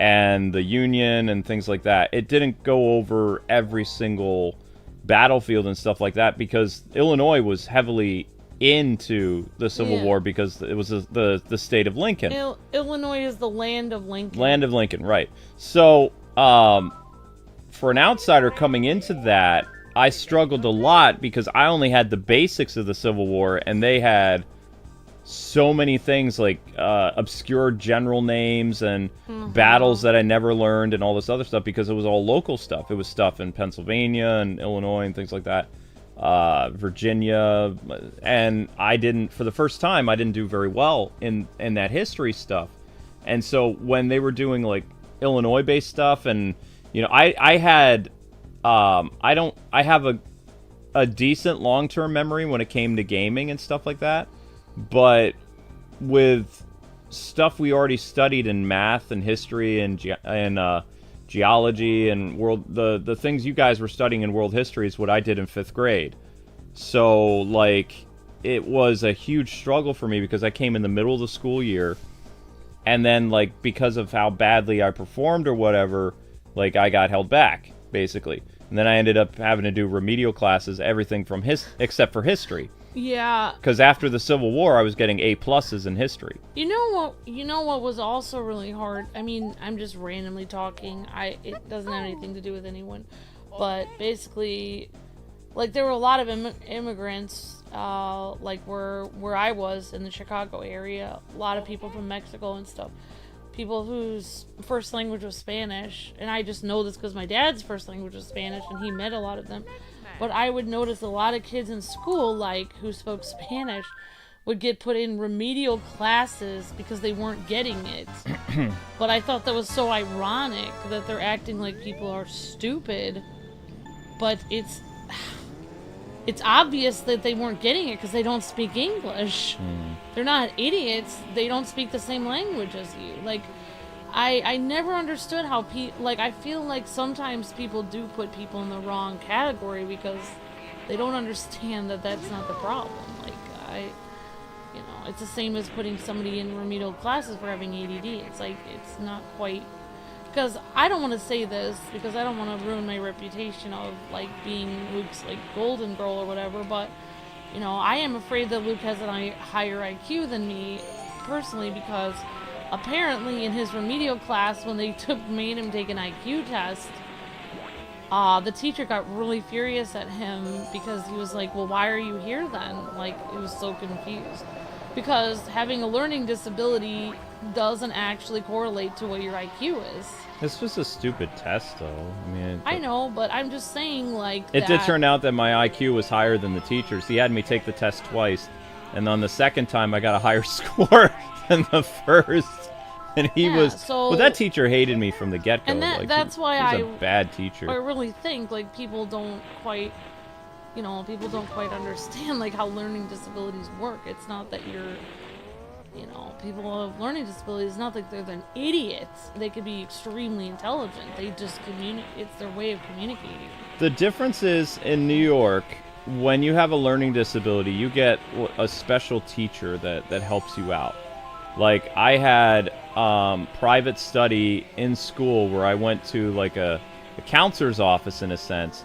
Speaker 1: and the Union and things like that. It didn't go over every single battlefield and stuff like that because Illinois was heavily into the Civil War because it was the state of Lincoln.
Speaker 2: Illinois is the land of Lincoln.
Speaker 1: Land of Lincoln, right. So, for an outsider coming into that, I struggled a lot because I only had the basics of the Civil War and they had so many things like obscure general names and battles that I never learned and all this other stuff because it was all local stuff. It was stuff in Pennsylvania and Illinois and things like that, Virginia, and for the first time, I didn't do very well in that history stuff. And so when they were doing like Illinois-based stuff, and I have a decent long-term memory when it came to gaming and stuff like that. But with stuff we already studied in math and history and geology and the things you guys were studying in world history is what I did in 5th grade. So, like, it was a huge struggle for me because I came in the middle of the school year, and then, like, because of how badly I performed or whatever, like, I got held back, basically. And then I ended up having to do remedial classes, everything from except for history.
Speaker 2: Yeah.
Speaker 1: Because after the Civil War, I was getting A+ in history.
Speaker 2: You know what was also really hard? I mean, I'm just randomly talking. It doesn't have anything to do with anyone. But basically, like, there were a lot of immigrants, like where I was in the Chicago area. A lot of people from Mexico and stuff. People whose first language was Spanish. And I just know this because my dad's first language was Spanish, and he met a lot of them. But I would notice a lot of kids in school, like, who spoke Spanish, would get put in remedial classes because they weren't getting it. But I thought that was so ironic that they're acting like people are stupid. But it's obvious that they weren't getting it because they don't speak English. They're not idiots. They don't speak the same language as you. Like, I never understood how like, I feel like sometimes people do put people in the wrong category because they don't understand that that's not the problem. Like, it's the same as putting somebody in remedial classes for having ADD. It's like, it's not quite, because I don't want to say this because I don't want to ruin my reputation of, like, being Luke's, like, golden girl or whatever, but, I am afraid that Luke has a higher IQ than me, personally, because apparently in his remedial class, when they made him take an IQ test, the teacher got really furious at him because he was like, well, why are you here then? Like, he was so confused. Because having a learning disability doesn't actually correlate to what your IQ is.
Speaker 1: This was a stupid test, though. I mean,
Speaker 2: I know, but I'm just saying, like,
Speaker 1: it did turn out that my IQ was higher than the teacher's. He had me take the test twice, and on the second time, I got a higher score than the first. And he was.
Speaker 2: So,
Speaker 1: well, that teacher hated me from the get-go.
Speaker 2: And that's why
Speaker 1: he was a bad teacher.
Speaker 2: I really think, like, people don't quite understand, like, how learning disabilities work. It's not that you're, people with learning disabilities, it's not like they're then idiots. They could be extremely intelligent. They just it's their way of communicating.
Speaker 1: The difference is, in New York, when you have a learning disability, you get a special teacher that helps you out. Like, I had private study in school where I went to, like, a counselor's office, in a sense.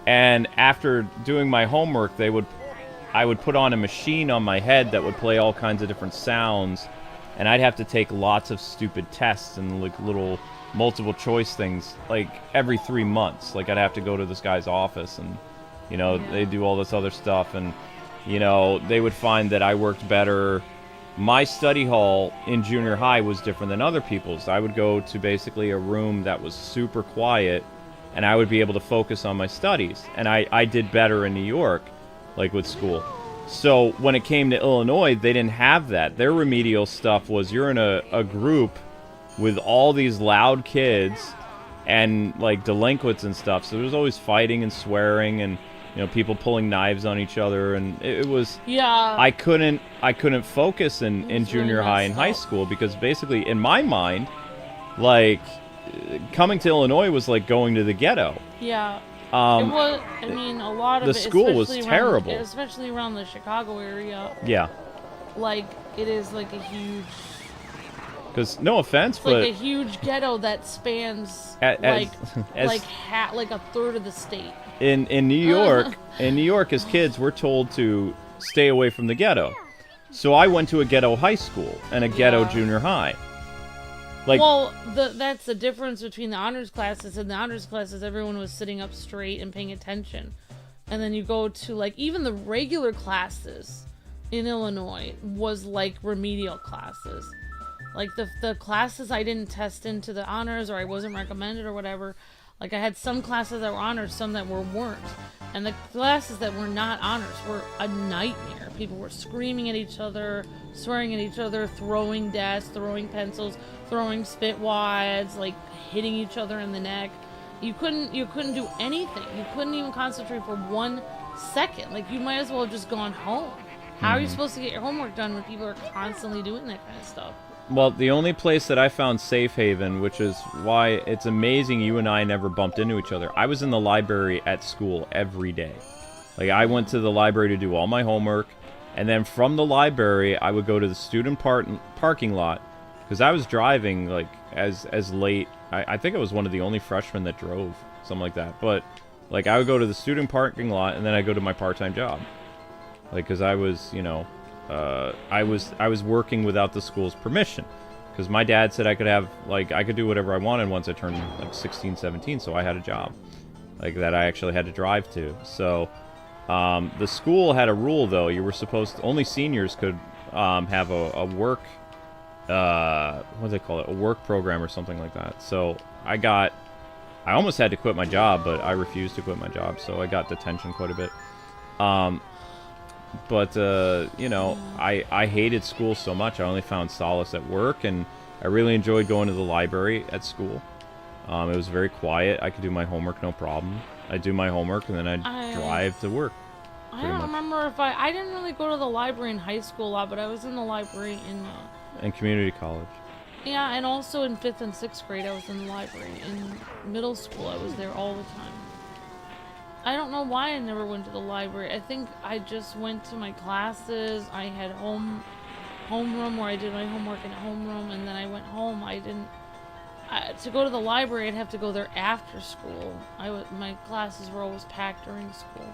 Speaker 1: And after doing my homework, I would put on a machine on my head that would play all kinds of different sounds, and I'd have to take lots of stupid tests and, like, little multiple choice things, like, every 3 months. Like, I'd have to go to this guy's office, and, they do all this other stuff, and, they would find that I worked better. My study hall in junior high was different than other people's. I would go to basically a room that was super quiet, and I would be able to focus on my studies. And I did better in New York, like, with school. So when it came to Illinois, they didn't have that. Their remedial stuff was you're in a group with all these loud kids and, like, delinquents and stuff. So there was always fighting and swearing and, people pulling knives on each other. And it was...
Speaker 2: Yeah.
Speaker 1: I couldn't focus in junior high and high school because basically, in my mind, like... coming to Illinois was like going to the ghetto.
Speaker 2: Yeah. It was, a lot of
Speaker 1: the school was terrible.
Speaker 2: Especially around the Chicago area.
Speaker 1: Yeah.
Speaker 2: Like, it is like a huge...
Speaker 1: Because, no offense,
Speaker 2: it's
Speaker 1: but...
Speaker 2: like a huge ghetto that spans, like a third of the state.
Speaker 1: In New York, as kids, we're told to stay away from the ghetto. So I went to a ghetto high school and a ghetto junior high. Like,
Speaker 2: well, that's the difference between the honors classes. In the honors classes, everyone was sitting up straight and paying attention. And then you go to, like, even the regular classes in Illinois was like remedial classes. Like, the classes I didn't test into the honors or I wasn't recommended or whatever, like, I had some classes that were honors, some that weren't. And the classes that were not honors were a nightmare. People were screaming at each other, swearing at each other, throwing desks, throwing pencils, throwing spit wads, like, hitting each other in the neck. You couldn't do anything. You couldn't even concentrate for 1 second. Like, you might as well have just gone home. How are you supposed to get your homework done when people are constantly doing that kind of stuff?
Speaker 1: Well, the only place that I found safe haven, which is why it's amazing you and I never bumped into each other, I was in the library at school every day. Like, I went to the library to do all my homework, and then from the library, I would go to the student parking lot, because I was driving, like, as late. I think I was one of the only freshmen that drove, something like that. But, like, I would go to the student parking lot, and then I'd go to my part-time job. Like, because I was, I was working without the school's permission. Because my dad said I could do whatever I wanted once I turned, like, 16, 17, so I had a job. Like, that I actually had to drive to. So, the school had a rule, though. You were supposed to, only seniors could have a work, what do they call it? A work program or something like that. So, I almost had to quit my job, but I refused to quit my job, so I got detention quite a bit. But, I hated school so much. I only found solace at work, and I really enjoyed going to the library at school. It was very quiet. I could do my homework no problem. I'd do my homework, and then I'd drive to work.
Speaker 2: I don't remember if I didn't really go to the library in high school a lot, but I was in the library in
Speaker 1: and community college.
Speaker 2: Yeah, and also in 5th and 6th grade, I was in the library. In middle school, I was there all the time. I don't know why I never went to the library. I think I just went to my classes. I had homeroom where I did my homework in homeroom, and then I went home. I didn't... to go to the library, I'd have to go there after school. My classes were always packed during school.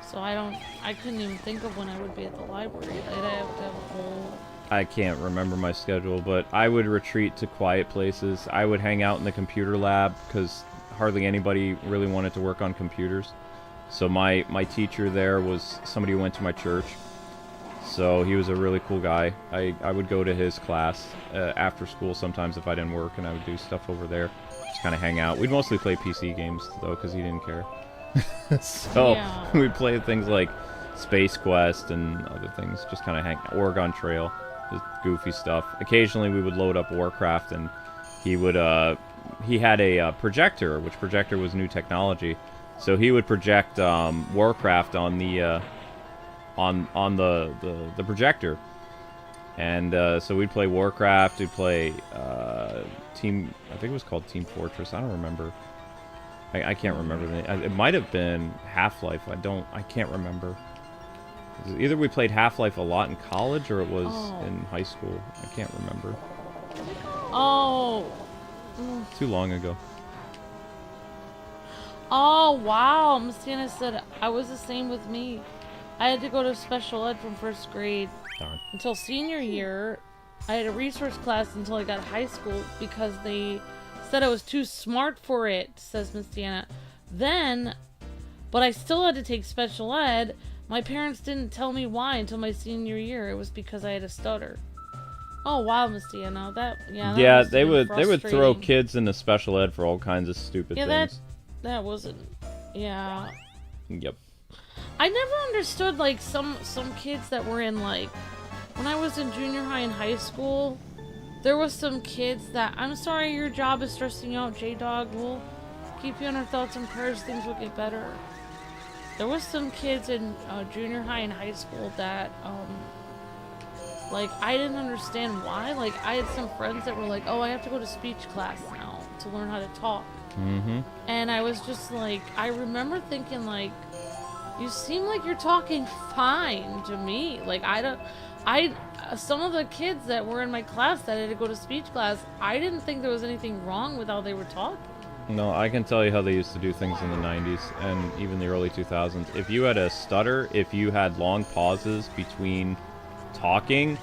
Speaker 2: So I couldn't even think of when I would be at the library. I'd have to have a whole...
Speaker 1: I can't remember my schedule, but I would retreat to quiet places. I would hang out in the computer lab because hardly anybody really wanted to work on computers. So my teacher there was somebody who went to my church. So he was a really cool guy. I would go to his class after school sometimes if I didn't work, and I would do stuff over there. Just kind of hang out. We'd mostly play PC games, though, because he didn't care. So
Speaker 2: Yeah.
Speaker 1: we'd play things like Space Quest and other things. Just kind of hang Oregon Trail. Just goofy stuff. Occasionally we would load up Warcraft, and he would he had a projector, which projector was new technology. So he would project Warcraft on the on the projector, and so we'd play Warcraft. We'd play Team. I think it was called Team Fortress. I don't remember. I can't remember the name. It might have been Half-Life. I can't remember. Either we played Half-Life a lot in college, or it was in high school. I can't remember.
Speaker 2: Oh.
Speaker 1: Too long ago.
Speaker 2: Oh, wow. Miss Tina said I was the same with me. I had to go to special ed from 1st grade
Speaker 1: Darn.
Speaker 2: until senior year. I had a resource class until I got to high school because they said I was too smart for it, says Miss Deanna. Then, but I still had to take special ed. My parents didn't tell me why until my senior year. It was because I had a stutter. Oh wow, Miss Deanna, that must
Speaker 1: they
Speaker 2: have been
Speaker 1: would throw
Speaker 2: frustrating.
Speaker 1: kids into special ed for all kinds of stupid things.
Speaker 2: That wasn't. Yeah.
Speaker 1: Yep.
Speaker 2: I never understood like some kids that were in like when I was in junior high and high school. There was some kids that I'm sorry your job is stressing you out, J-Dog. We'll keep you on our thoughts and prayers. Things will get better. There was some kids in junior high and high school that like I didn't understand why. Like I had some friends that were like, "Oh, I have to go to speech class now to learn how to talk."
Speaker 1: Mm-hmm.
Speaker 2: And I was just like, I remember thinking like, you seem like you're talking fine to me. Like some of the kids that were in my class that had to go to speech class, I didn't think there was anything wrong with how they were talking.
Speaker 1: No, I can tell you how they used to do things in the 90s and even the early 2000s. If you had a stutter, if you had long pauses between talking,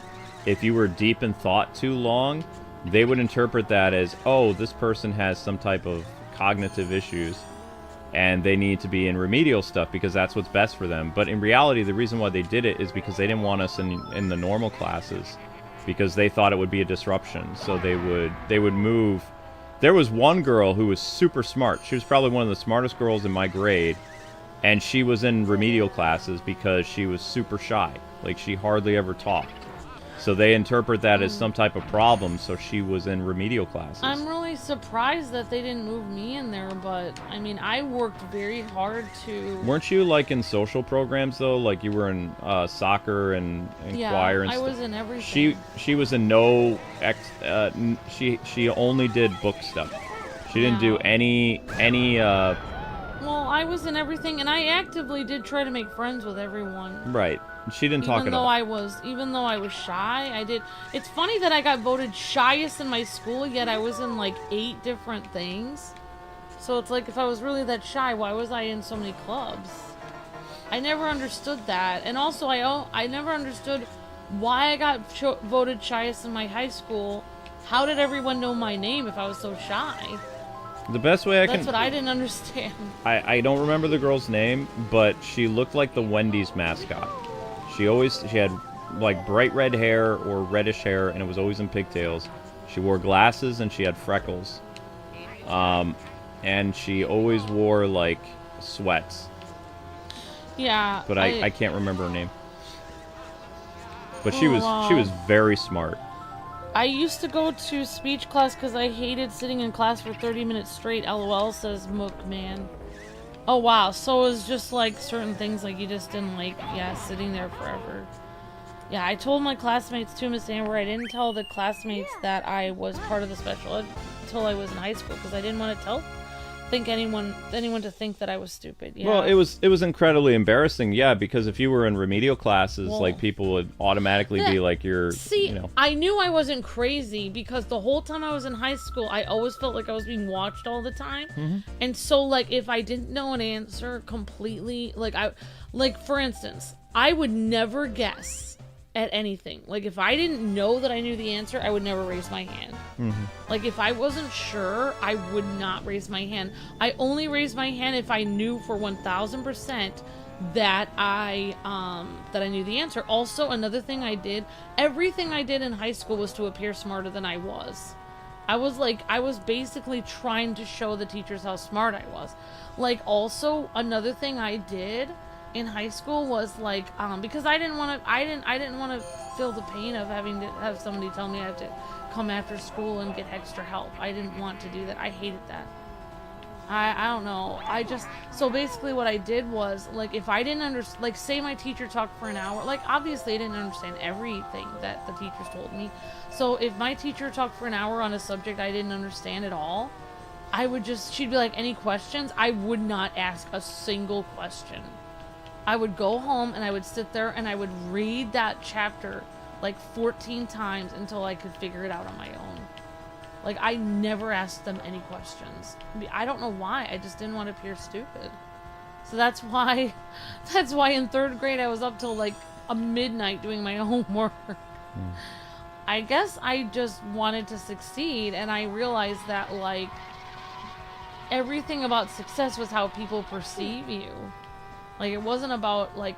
Speaker 1: if you were deep in thought too long, they would interpret that as, oh, this person has some type of cognitive issues and they need to be in remedial stuff because that's what's best for them. But in reality, the reason why they did it is because they didn't want us in the normal classes because they thought it would be a disruption. So they would move. There was one girl who was super smart. She was probably one of the smartest girls in my grade, and she was in remedial classes because she was super shy. Like, she hardly ever talked. So they interpret that as some type of problem, so she was in remedial classes.
Speaker 2: I'm really surprised that they didn't move me in there, but, I mean, I worked very hard to...
Speaker 1: Weren't you, like, in social programs, though? Like, you were in soccer and choir and
Speaker 2: stuff.
Speaker 1: stuff?
Speaker 2: I was in everything.
Speaker 1: She was in no... she only did book stuff. She didn't do any
Speaker 2: Well, I was in everything, and I actively did try to make friends with everyone.
Speaker 1: Right. She didn't talk at all.
Speaker 2: Even though I was shy, I did. It's funny that I got voted shyest in my school, yet I was in like 8 different things. So it's like, if I was really that shy, why was I in so many clubs? I never understood that. And also, I never understood why I got voted shyest in my high school. How did everyone know my name if I was so shy?
Speaker 1: The best way
Speaker 2: That's what I didn't understand.
Speaker 1: I don't remember the girl's name, but she looked like the Wendy's mascot. She had like bright red hair or reddish hair, and it was always in pigtails. She wore glasses and she had freckles. And she always wore like sweats.
Speaker 2: Yeah.
Speaker 1: But I can't remember her name. But she was very smart.
Speaker 2: I used to go to speech class because I hated sitting in class for 30 minutes straight. LOL, says Mook Man. Oh wow, so it was just like certain things like you just didn't like, sitting there forever. Yeah, I told my classmates too, Miss Amber. I didn't tell the classmates that I was part of the special ed until I was in high school because I didn't want to think anyone to think that I was stupid. Yeah.
Speaker 1: Well, it was incredibly embarrassing, yeah, because if you were in remedial classes,
Speaker 2: Well,
Speaker 1: like people would automatically be like, you're,
Speaker 2: see,
Speaker 1: you know.
Speaker 2: I knew I wasn't crazy because the whole time I was in high school, I always felt like I was being watched all the time.
Speaker 1: Mm-hmm.
Speaker 2: And so, like, if I didn't know an answer completely, like, for instance, I would never guess at anything. Like, if I didn't know that I knew the answer, I would never raise my hand.
Speaker 1: Mm-hmm.
Speaker 2: Like, if I wasn't sure, I would not raise my hand. I only raised my hand if I knew for 1000% that I knew the answer. Also, another thing I did, everything I did in high school was to appear smarter than I was. I was basically trying to show the teachers how smart I was. Like, also, another thing I did in high school was like because I didn't want to feel the pain of having to have somebody tell me I have to come after school and get extra help. I didn't want to do that. I hated that. I don't know. So basically what I did was, like, if I didn't understand, like, say my teacher talked for an hour, like, obviously I didn't understand everything that the teachers told me. So if my teacher talked for an hour on a subject I didn't understand at all, she'd be like, any questions? I would not ask a single question. I would go home and I would sit there and I would read that chapter like 14 times until I could figure it out on my own. Like, I never asked them any questions. I don't know why. I just didn't want to appear stupid. So that's why in 3rd grade I was up till like a midnight doing my homework. I guess I just wanted to succeed, and I realized that, like, everything about success was how people perceive you. Like, it wasn't about, like,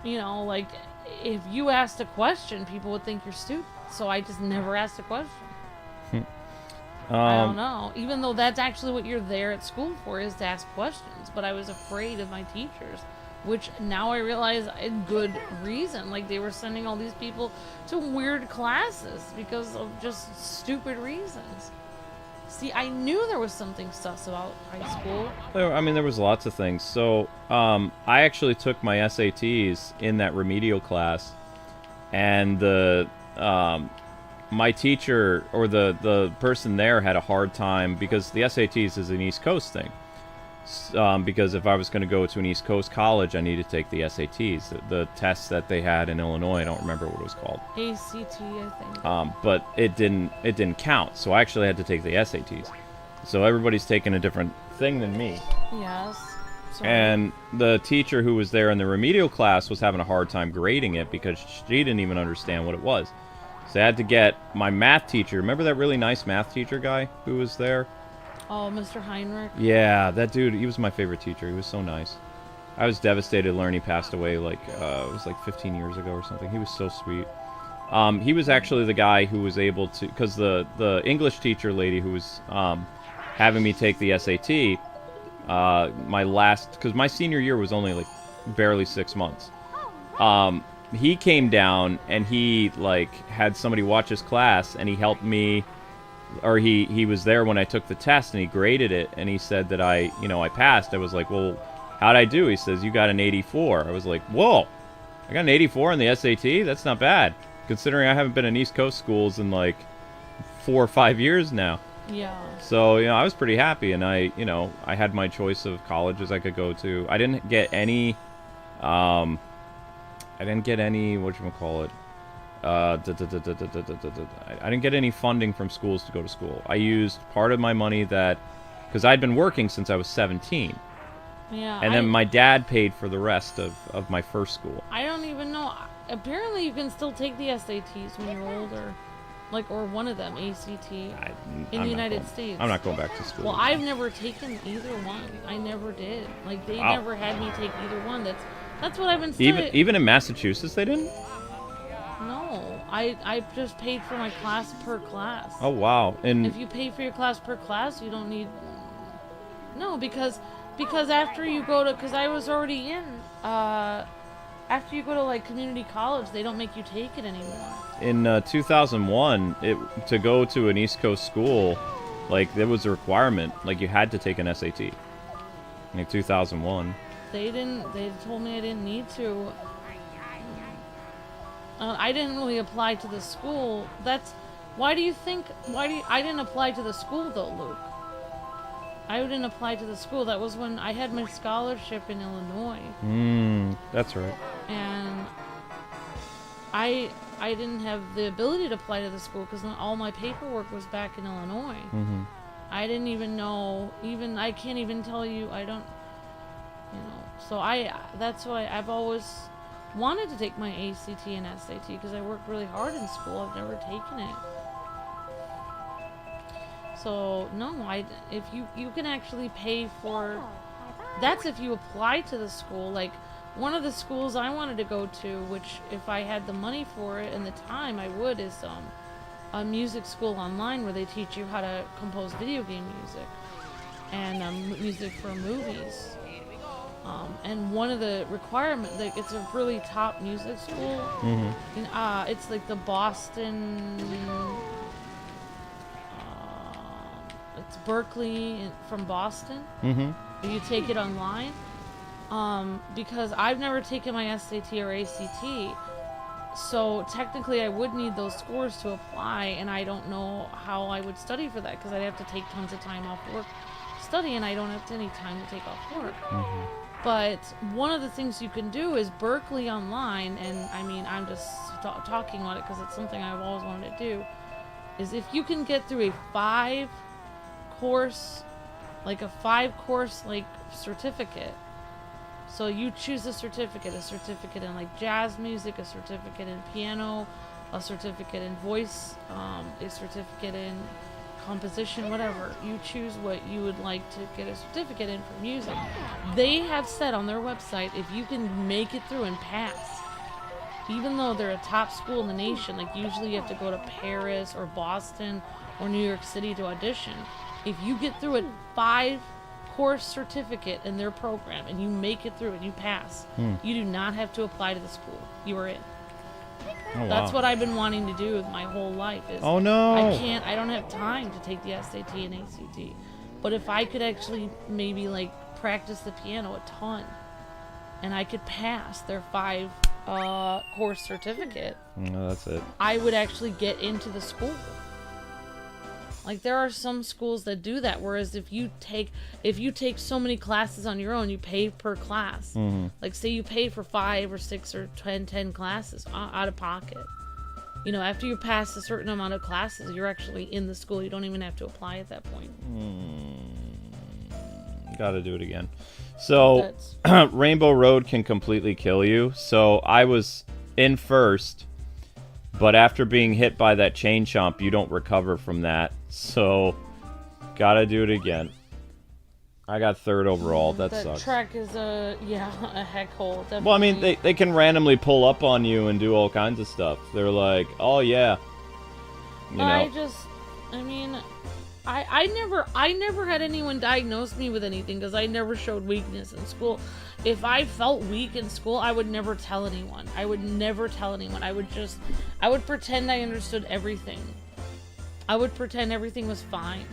Speaker 2: you know, like, if you asked a question, people would think you're stupid. So I just never asked a question. I don't know. Even though that's actually what you're there at school for, is to ask questions. But I was afraid of my teachers, which now I realize a good reason. Like, they were sending all these people to weird classes because of just stupid reasons. See, I knew there was something sus about high school.
Speaker 1: I mean, there was lots of things. So, I actually took my SATs in that remedial class, and my teacher, or the person there, had a hard time because the SATs is an East Coast thing. Because if I was going to go to an East Coast college, I needed to take the SATs. The tests that they had in Illinois, I don't remember what it was called.
Speaker 2: ACT, I think.
Speaker 1: But it didn't count, so I actually had to take the SATs. So everybody's taking a different thing than me.
Speaker 2: Yes. Sorry.
Speaker 1: And the teacher who was there in the remedial class was having a hard time grading it because she didn't even understand what it was. So I had to get my math teacher. Remember that really nice math teacher guy who was there?
Speaker 2: Oh, Mr. Heinrich?
Speaker 1: Yeah, that dude, he was my favorite teacher. He was so nice. I was devastated to learn he passed away, like, it was like 15 years ago or something. He was so sweet. He was actually the guy who was able to, because the English teacher lady who was having me take the SAT, because my senior year was only, like, barely 6 months. He came down and he, like, had somebody watch his class, and he helped me. Or he was there when I took the test, and he graded it, and he said that I passed. I was like, well, how'd I do? He says, you got an 84. I was like, whoa, I got an 84 on the SAT? That's not bad, considering I haven't been in East Coast schools in like 4 or 5 years now.
Speaker 2: Yeah.
Speaker 1: So, I was pretty happy, and I had my choice of colleges I could go to. I didn't get any, whatchamacallit, I didn't get any funding from schools to go to school. I used part of my money because I'd been working since I was 17.
Speaker 2: Yeah.
Speaker 1: And then my dad paid for the rest of my first school.
Speaker 2: I don't even know. Apparently you can still take the SATs when you're older. Like, or one of them, ACT, in the United States.
Speaker 1: I'm not going back to school.
Speaker 2: Well, I've never taken either one. I never did. Like, they never had me take either one. That's what I've been studying.
Speaker 1: Even in Massachusetts, they didn't?
Speaker 2: No, I just paid for my class per class.
Speaker 1: Oh, wow. And
Speaker 2: if you pay for your class per class, you don't need... No, because after you go to... Because I was already in... after you go to, like, community college, they don't make you take it anymore.
Speaker 1: In 2001, to go to an East Coast school, like, there was a requirement. Like, you had to take an SAT. Like, 2001.
Speaker 2: They told me I didn't need to. I didn't really apply to the school. Why do you I didn't apply to the school though, Luke? I didn't apply to the school. That was when I had my scholarship in Illinois.
Speaker 1: That's right.
Speaker 2: And I didn't have the ability to apply to the school because all my paperwork was back in Illinois. I didn't even know, I can't even tell you, I don't, so that's why I've always wanted to take my ACT and SAT because I worked really hard in school. I've never taken it. So, no, if you can actually pay for, that's if you apply to the school. Like, one of the schools I wanted to go to, which if I had the money for it and the time I would, is a music school online where they teach you how to compose video game music and music for movies. And one of the requirements, like, it's a really top music school. It's like the Boston, it's Berkeley from Boston. You take it online. Because I've never taken my SAT or ACT, so technically I would need those scores to apply, and I don't know how I would study for that because I'd have to take tons of time off work study, and I don't have any time to take off work. But one of the things you can do is Berkeley online, and I mean, I'm just talking about it because it's something I've always wanted to do, is if you can get through a 5-course certificate. So you choose a certificate in like jazz music, a certificate in piano, a certificate in voice, a certificate in composition, whatever. You choose what you would like to get a certificate in for music. They have said on their website, if you can make it through and pass, even though they're a top school in the nation, like usually you have to go to Paris or Boston or New York City to audition. If you get through a 5-course certificate in their program and you make it through and you pass, you do not have to apply to the school. You are in.
Speaker 1: Oh,
Speaker 2: That's
Speaker 1: wow.
Speaker 2: what I've been wanting to do with my whole life.
Speaker 1: Oh no!
Speaker 2: I don't have time to take the SAT and ACT. But if I could actually maybe like practice the piano a ton, and I could pass their 5-course certificate,
Speaker 1: No, that's it.
Speaker 2: I would actually get into the school. Like, there are some schools that do that, whereas if you take so many classes on your own, you pay per class. Like, say you pay for 5 or 6 or 10 classes out of pocket. You know, after you pass a certain amount of classes, you're actually in the school. You don't even have to apply at that point.
Speaker 1: Gotta do it again. So, Rainbow Road can completely kill you. So, I was in first, but after being hit by that chain chomp, you don't recover from that. So, gotta do it again. I got third overall. That sucks.
Speaker 2: That track is a heck hole. Definitely.
Speaker 1: Well, I mean, they can randomly pull up on you and do all kinds of stuff. They're like, oh yeah. You know.
Speaker 2: I never had anyone diagnose me with anything because I never showed weakness in school. If I felt weak in school, I would never tell anyone. I would pretend I understood everything. I would pretend everything was fine.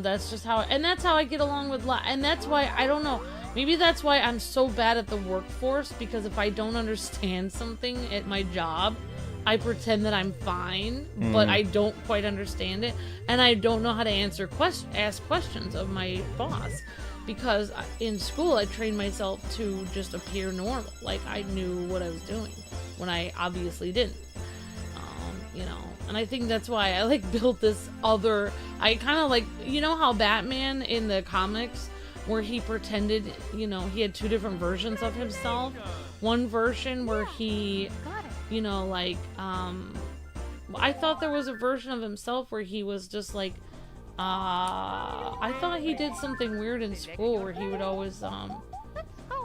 Speaker 2: That's just how, and that's how I get along with life. And that's why, I don't know, maybe that's why I'm so bad at the workforce, because if I don't understand something at my job, I pretend that I'm fine, but I don't quite understand it, and I don't know how to ask questions of my boss, because in school I trained myself to just appear normal, like I knew what I was doing, when I obviously didn't, and I think that's why I built this other, I kind of you know how Batman in the comics, where he pretended, he had 2 different versions of himself, one version where he, I thought there was a version of himself where he was just I thought he did something weird in school where he would always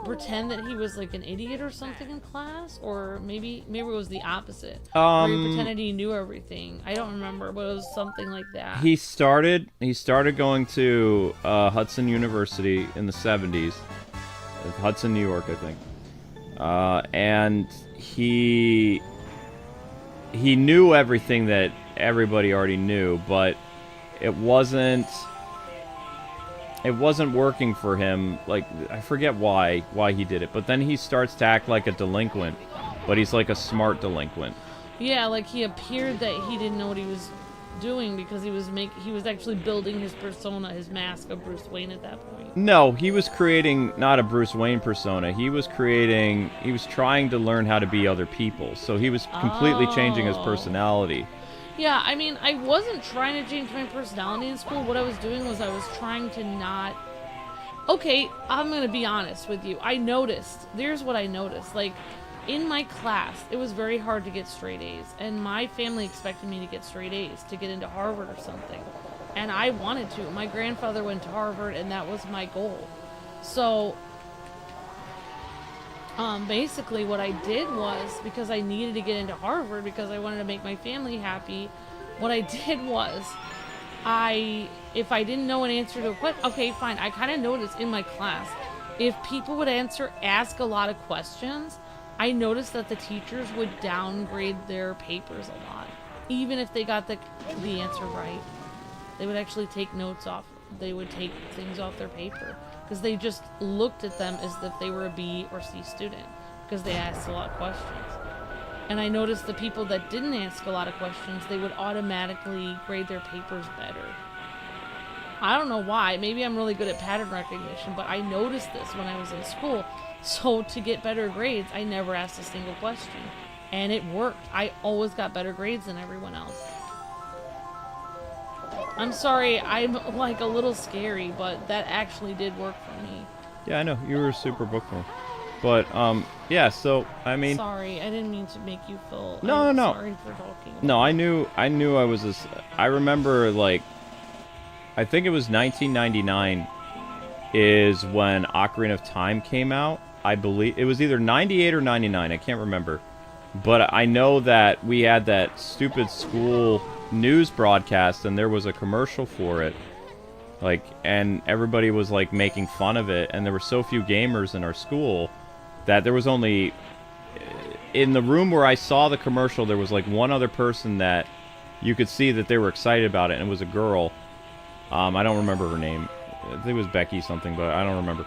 Speaker 2: pretend that he was an idiot or something in class, or maybe it was the opposite, where he pretended he knew everything. I don't remember, but it was something like that.
Speaker 1: He started going to Hudson University in the 70s, Hudson, New York, I think, and he knew everything that everybody already knew, but it wasn't working for him. I forget why he did it, but then he starts to act like a delinquent but he's like a smart delinquent.
Speaker 2: Yeah, like he appeared that he didn't know what he was doing because he was actually building his persona, his mask of Bruce Wayne at that point.
Speaker 1: No, he was creating not a Bruce Wayne persona. He was trying to learn how to be other people. So he was completely changing his personality.
Speaker 2: Yeah, I mean, I wasn't trying to change my personality in school. What I was doing was I was trying to not... Okay, I'm going to be honest with you. There's what I noticed. Like, in my class, it was very hard to get straight A's. And my family expected me to get straight A's to get into Harvard or something. And I wanted to. My grandfather went to Harvard, and that was my goal. So... basically what I did was, because I needed to get into Harvard, because I wanted to make my family happy, what I did was, if I didn't know an answer to a question, okay, fine, I kind of noticed in my class, if people would ask a lot of questions, I noticed that the teachers would downgrade their papers a lot. Even if they got the answer right, they would actually take notes off, they would take things off their paper. Because they just looked at them as if they were a B or C student. Because they asked a lot of questions. And I noticed the people that didn't ask a lot of questions, they would automatically grade their papers better. I don't know why. Maybe I'm really good at pattern recognition, but I noticed this when I was in school. So to get better grades, I never asked a single question. And it worked. I always got better grades than everyone else. I'm sorry, I'm like a little scary, but that actually did work for me.
Speaker 1: Yeah, I know. You were super bookworm. But, yeah, so, I mean...
Speaker 2: Sorry, I didn't mean to make you feel...
Speaker 1: No.
Speaker 2: Sorry for talking.
Speaker 1: No, I knew I was this... I remember, like... I think it was 1999 is when Ocarina of Time came out. I believe... It was either 98 or 99. I can't remember. But I know that we had that stupid school... news broadcast, and there was a commercial for it, like, and everybody was like making fun of it, and there were so few gamers in our school that there was only, in the room where I saw the commercial, there was like one other person that you could see that they were excited about it, and it was a girl. I don't remember her name. I think it was Becky something, but I don't remember.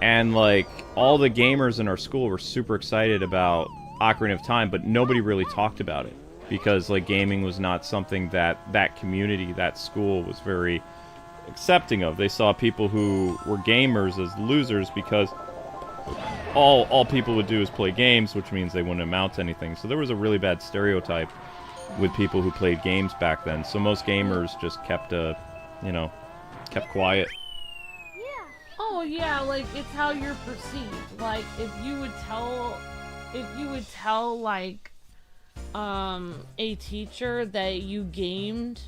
Speaker 1: And like all the gamers in our school were super excited about Ocarina of Time, but nobody really talked about it. Because, like, gaming was not something that community, that school, was very accepting of. They saw people who were gamers as losers because all people would do is play games, which means they wouldn't amount to anything. So there was a really bad stereotype with people who played games back then. So most gamers just kept quiet.
Speaker 2: Yeah. Oh, yeah, like, it's how you're perceived. Like, if you would tell, like... a teacher that you gamed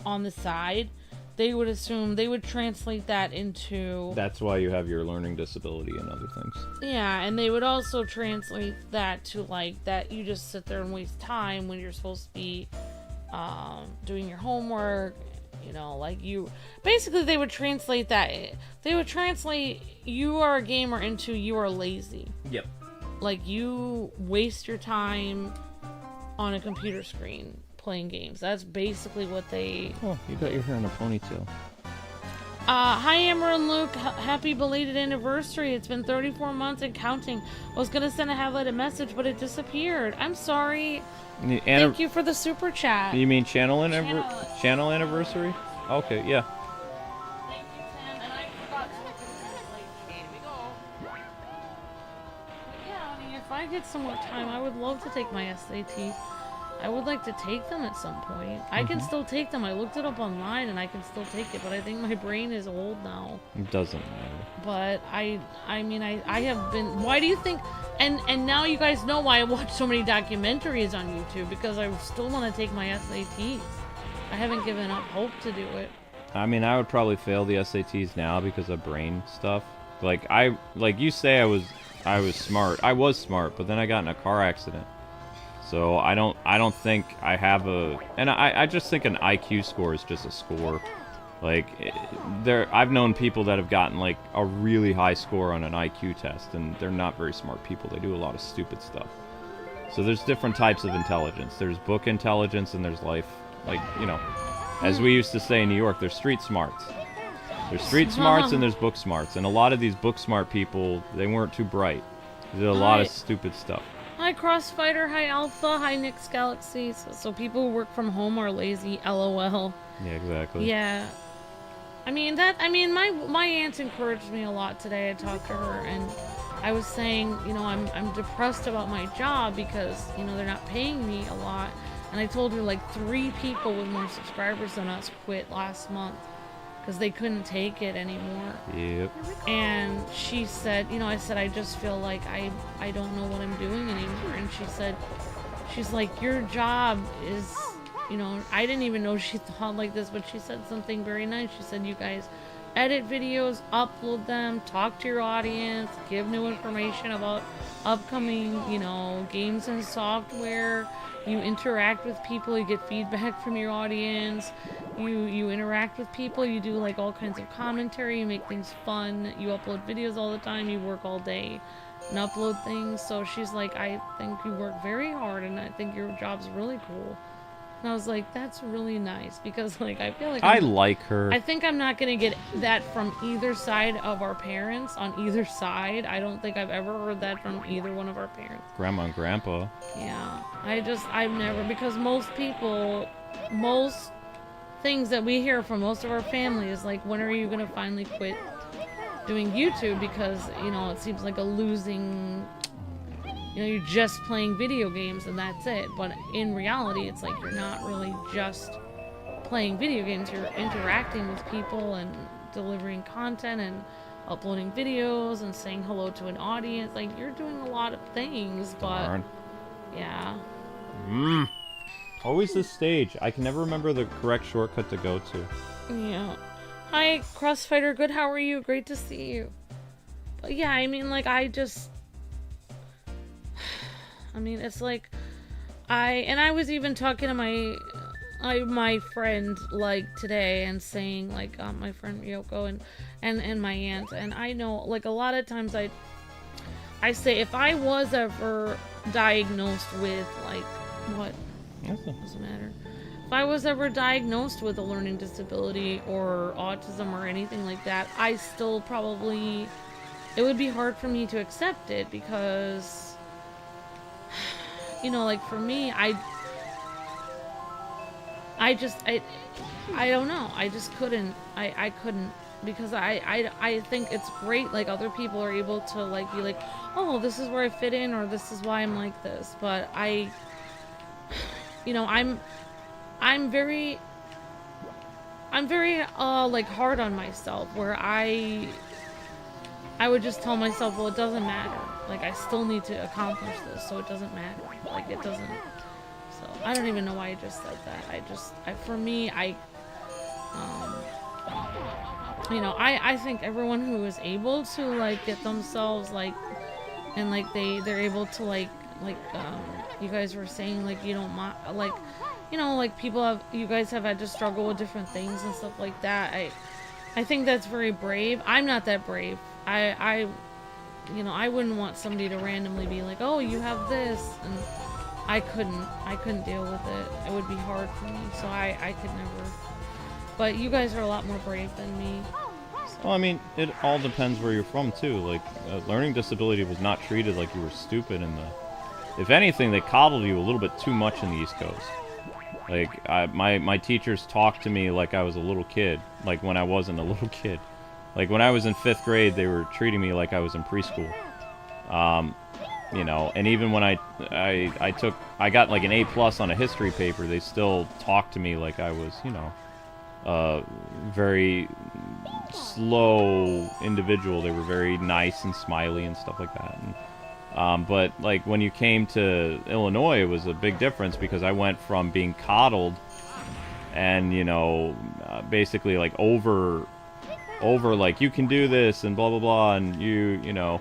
Speaker 2: on the side, they would translate that into...
Speaker 1: That's why you have your learning disability and other things.
Speaker 2: Yeah, and they would also translate that to, like, that you just sit there and waste time when you're supposed to be doing your homework, you know, like you... Basically, they would translate that... They would translate you are a gamer into you are lazy.
Speaker 1: Yep.
Speaker 2: Like, you waste your time... on a computer screen playing games. That's basically what they...
Speaker 1: Oh, you got your hair in a ponytail.
Speaker 2: Hi Amber and Luke, happy belated anniversary. It's been 34 months and counting. I was gonna send a highlighted message, but it disappeared. I'm sorry. Thank you for the super chat.
Speaker 1: You mean channel anniversary? Okay, yeah.
Speaker 2: Thank you, Tim. And I forgot to look at the late. Here we go. But yeah, I mean, if I get some more time, I would love to take my SATs. I would like to take them at some point. I can still take them. I looked it up online and I can still take it, but I think my brain is old now.
Speaker 1: It doesn't matter.
Speaker 2: But I mean, I have been... Why do you think... And now you guys know why I watch so many documentaries on YouTube, because I still want to take my SATs. I haven't given up hope to do it.
Speaker 1: I mean, I would probably fail the SATs now because of brain stuff. Like you say, I was smart. I was smart, but then I got in a car accident. So I don't think I have a... And I just think an IQ score is just a score. Like, I've known people that have gotten, like, a really high score on an IQ test, and they're not very smart people. They do a lot of stupid stuff. So there's different types of intelligence. There's book intelligence, and there's life, like, you know, as we used to say in New York, there's street smarts. There's street smarts and there's book smarts. And a lot of these book smart people, they weren't too bright. He did a lot of stupid stuff.
Speaker 2: Hi Crossfighter, hi Alpha, hi Nick's Galaxy. So people who work from home are lazy, LOL.
Speaker 1: Yeah, exactly.
Speaker 2: Yeah. I mean, my aunt encouraged me a lot today. I talked to her and I was saying, you know, I'm depressed about my job because, you know, they're not paying me a lot. And I told her like 3 people with more subscribers than us quit last month because they couldn't take it anymore.
Speaker 1: Yep.
Speaker 2: And she said, you know, I said, I just feel like I don't know what I'm doing anymore. And she said, she's like, your job is, you know, I didn't even know she thought like this, but she said something very nice. She said, you guys edit videos, upload them, talk to your audience, give new information about upcoming, you know, games and software. You interact with people, you get feedback from your audience, you interact with people, you do like all kinds of commentary, you make things fun, you upload videos all the time, you work all day and upload things. So she's like, I think you work very hard and I think your job's really cool. And I was like, that's really nice because like I feel like
Speaker 1: I like her.
Speaker 2: I think I'm not gonna get that from either side of our parents on either side. I don't think I've ever heard that from either one of our parents.
Speaker 1: Grandma and Grandpa.
Speaker 2: Yeah, I've never, because most people, most things that we hear from most of our family is like, when are you gonna finally quit doing YouTube? Because, you know, it seems like a losing, you know, you're just playing video games and that's it. But in reality, it's like you're not really just playing video games. You're interacting with people and delivering content and uploading videos and saying hello to an audience. Like, you're doing a lot of things, but
Speaker 1: Darn.
Speaker 2: yeah.
Speaker 1: Always this stage. I can never remember the correct shortcut to go to.
Speaker 2: Yeah. Hi, Crossfighter. Good, how are you? Great to see you. But yeah, I mean, like, I mean, it's like, I was even talking to my friend, like, today and saying, like, my friend Ryoko and my aunt, and I know, like, a lot of times I say, if I was ever diagnosed with, like, what? Doesn't matter. If I was ever diagnosed with a learning disability or autism or anything like that, I still probably, it would be hard for me to accept it because, you know, like, for me, I don't know. I just couldn't. I couldn't, because I think it's great, like, other people are able to, like, be like, oh, this is where I fit in, or this is why I'm like this. But you know, I'm very like, hard on myself, where I would just tell myself, well, it doesn't matter. Like, I still need to accomplish this, so it doesn't matter. Like, it doesn't. So I don't even know why I just said that. For me, you know, I think everyone who is able to, like, get themselves, like, and, like, they're able to, like, you guys were saying, like, you don't mind, like, you know, like, you guys have had to struggle with different things and stuff like that. I think that's very brave. I'm not that brave. You know, I wouldn't want somebody to randomly be like, oh, you have this, and I couldn't deal with it. It would be hard for me, so I could never. But you guys are a lot more brave than me. So.
Speaker 1: Well, I mean, it all depends where you're from, too. Like, learning disability was not treated like you were stupid in the... If anything, they coddled you a little bit too much in the East Coast. Like, my teachers talked to me like I was a little kid. Like, when I wasn't a little kid. Like, when I was in 5th grade, they were treating me like I was in preschool. You know, and even when I got like an A+ on a history paper, they still talked to me like I was, you know, a very slow individual. They were very nice and smiley and stuff like that. And, but, like, when you came to Illinois, it was a big difference because I went from being coddled and, you know, basically, like, over, like, you can do this and blah, blah, blah, and you know,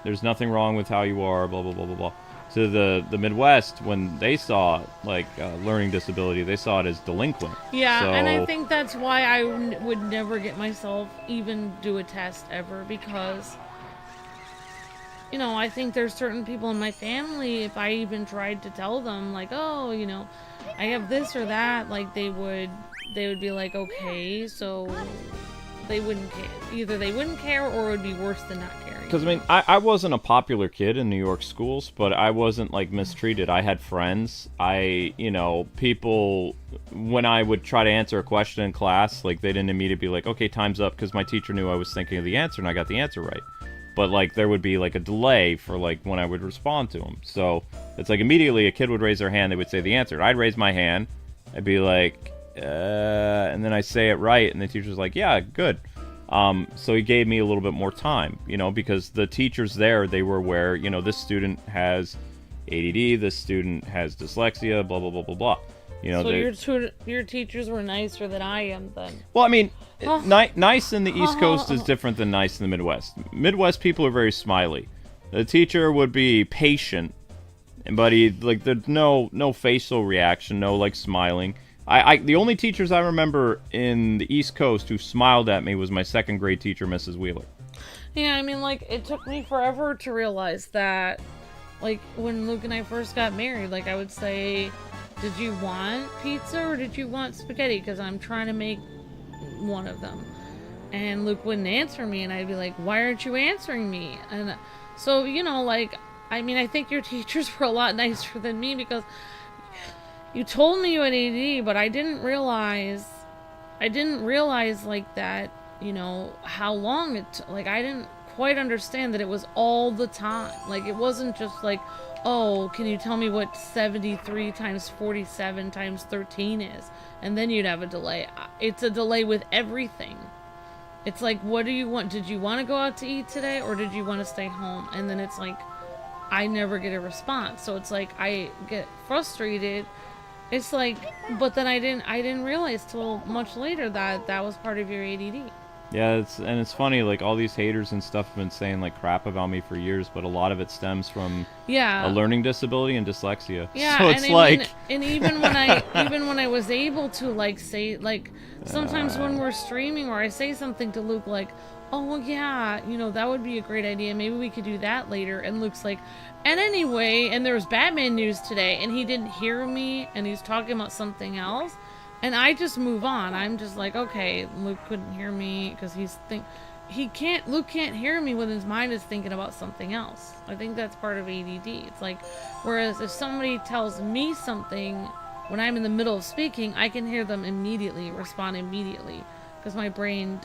Speaker 1: there's nothing wrong with how you are, blah, blah, blah, blah, blah. To the Midwest, when they saw, like, learning disability, they saw it as delinquent.
Speaker 2: Yeah,
Speaker 1: so,
Speaker 2: and I think that's why I would never get myself even do a test ever, because, you know, I think there's certain people in my family, if I even tried to tell them, like, oh, you know, I have this or that, like, they would be like, okay, so they wouldn't care. Either they wouldn't care, or it would be worse than not caring.
Speaker 1: because I mean, I wasn't a popular kid in New York schools, but I wasn't like mistreated. I had friends. People, when I would try to answer a question in class, like they didn't immediately be like, okay, time's up, because my teacher knew I was thinking of the answer and I got the answer right. But like there would be like a delay for like when I would respond to them. So it's like immediately a kid would raise their hand, they would say the answer. I'd raise my hand, I'd be like, and then I say it right, and the teacher's like, yeah, good. So he gave me a little bit more time, because the teachers there, they were aware, this student has ADD, this student has dyslexia, blah, blah, blah, blah, blah.
Speaker 2: So your teachers were nicer than I am then.
Speaker 1: Well, I mean, nice in the East Coast is different than nice in the Midwest. Midwest people are very smiley. The teacher would be patient, but there's no facial reaction, no like smiling. The only teachers I remember in the East Coast who smiled at me was my second grade teacher, Mrs. Wheeler.
Speaker 2: Yeah, I mean, like, it took me forever to realize that, like, when Luke and I first got married, like, I would say, did you want pizza or did you want spaghetti? Because I'm trying to make one of them. And Luke wouldn't answer me, and I'd be like, why aren't you answering me? And so, like, I mean, I think your teachers were a lot nicer than me, because you told me you had ADD, but I didn't realize like that, how long it took. Like, I didn't quite understand that it was all the time. Like, it wasn't just like, oh, can you tell me what 73 times 47 times 13 is? And then you'd have a delay. It's a delay with everything. It's like, what do you want? Did you want to go out to eat today, or did you want to stay home? And then it's like, I never get a response. So it's like, I get frustrated. It's like, but then I didn't realize till much later that was part of your ADD.
Speaker 1: Yeah, it's funny, like all these haters and stuff have been saying like crap about me for years, but a lot of it stems from a learning disability and dyslexia.
Speaker 2: Yeah,
Speaker 1: so it's like,
Speaker 2: and even when I was able to like say, like, sometimes when we're streaming or I say something to Luke like, oh well, yeah, that would be a great idea, maybe we could do that later, and Luke's like, and anyway, and there was Batman news today, and he didn't hear me, and he's talking about something else, and I just move on. I'm just like, okay, Luke couldn't hear me because Luke can't hear me when his mind is thinking about something else. I think that's part of ADD. It's like, whereas if somebody tells me something when I'm in the middle of speaking, I can hear them immediately, respond immediately, because my brain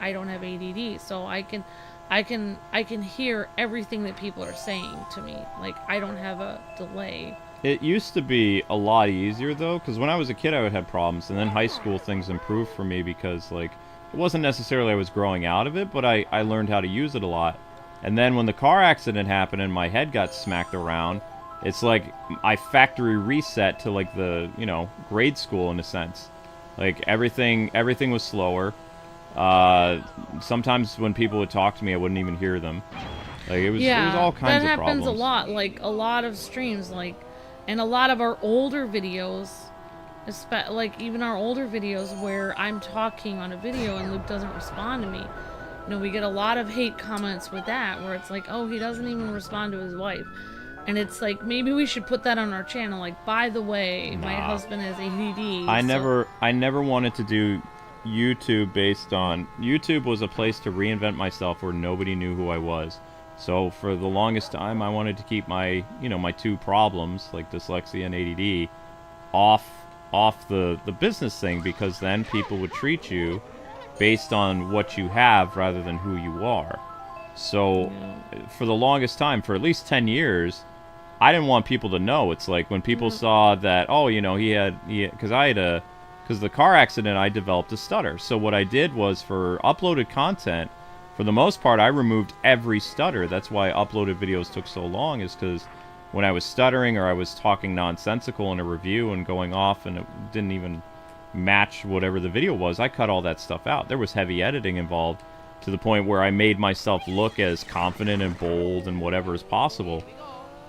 Speaker 2: I don't have ADD, so I can hear everything that people are saying to me. Like, I don't have a delay.
Speaker 1: It used to be a lot easier, though, because when I was a kid, I would have problems, and then high school things improved for me because, like, it wasn't necessarily I was growing out of it, but I learned how to use it a lot. And then when the car accident happened and my head got smacked around, it's like I factory reset to, like, the, grade school in a sense. Like, everything was slower. Sometimes when people would talk to me, I wouldn't even hear them. Like, it was all kinds of problems. That happens
Speaker 2: a lot. Like, a lot of streams, like, and a lot of our older videos, like, even our older videos where I'm talking on a video and Luke doesn't respond to me. We get a lot of hate comments with that, where it's like, oh, he doesn't even respond to his wife. And it's like, maybe we should put that on our channel. Like, by the way, my husband has ADD.
Speaker 1: I never wanted to do YouTube based on... YouTube was a place to reinvent myself where nobody knew who I was. So for the longest time, I wanted to keep my, my two problems, like dyslexia and ADD, off the business thing, because then people would treat you based on what you have rather than who you are. So for the longest time, for at least 10 years, I didn't want people to know. It's like when people saw that, oh, because the car accident, I developed a stutter. So what I did was, for uploaded content, for the most part, I removed every stutter. That's why uploaded videos took so long, is because when I was stuttering or I was talking nonsensical in a review and going off and it didn't even match whatever the video was, I cut all that stuff out. There was heavy editing involved, to the point where I made myself look as confident and bold and whatever as possible.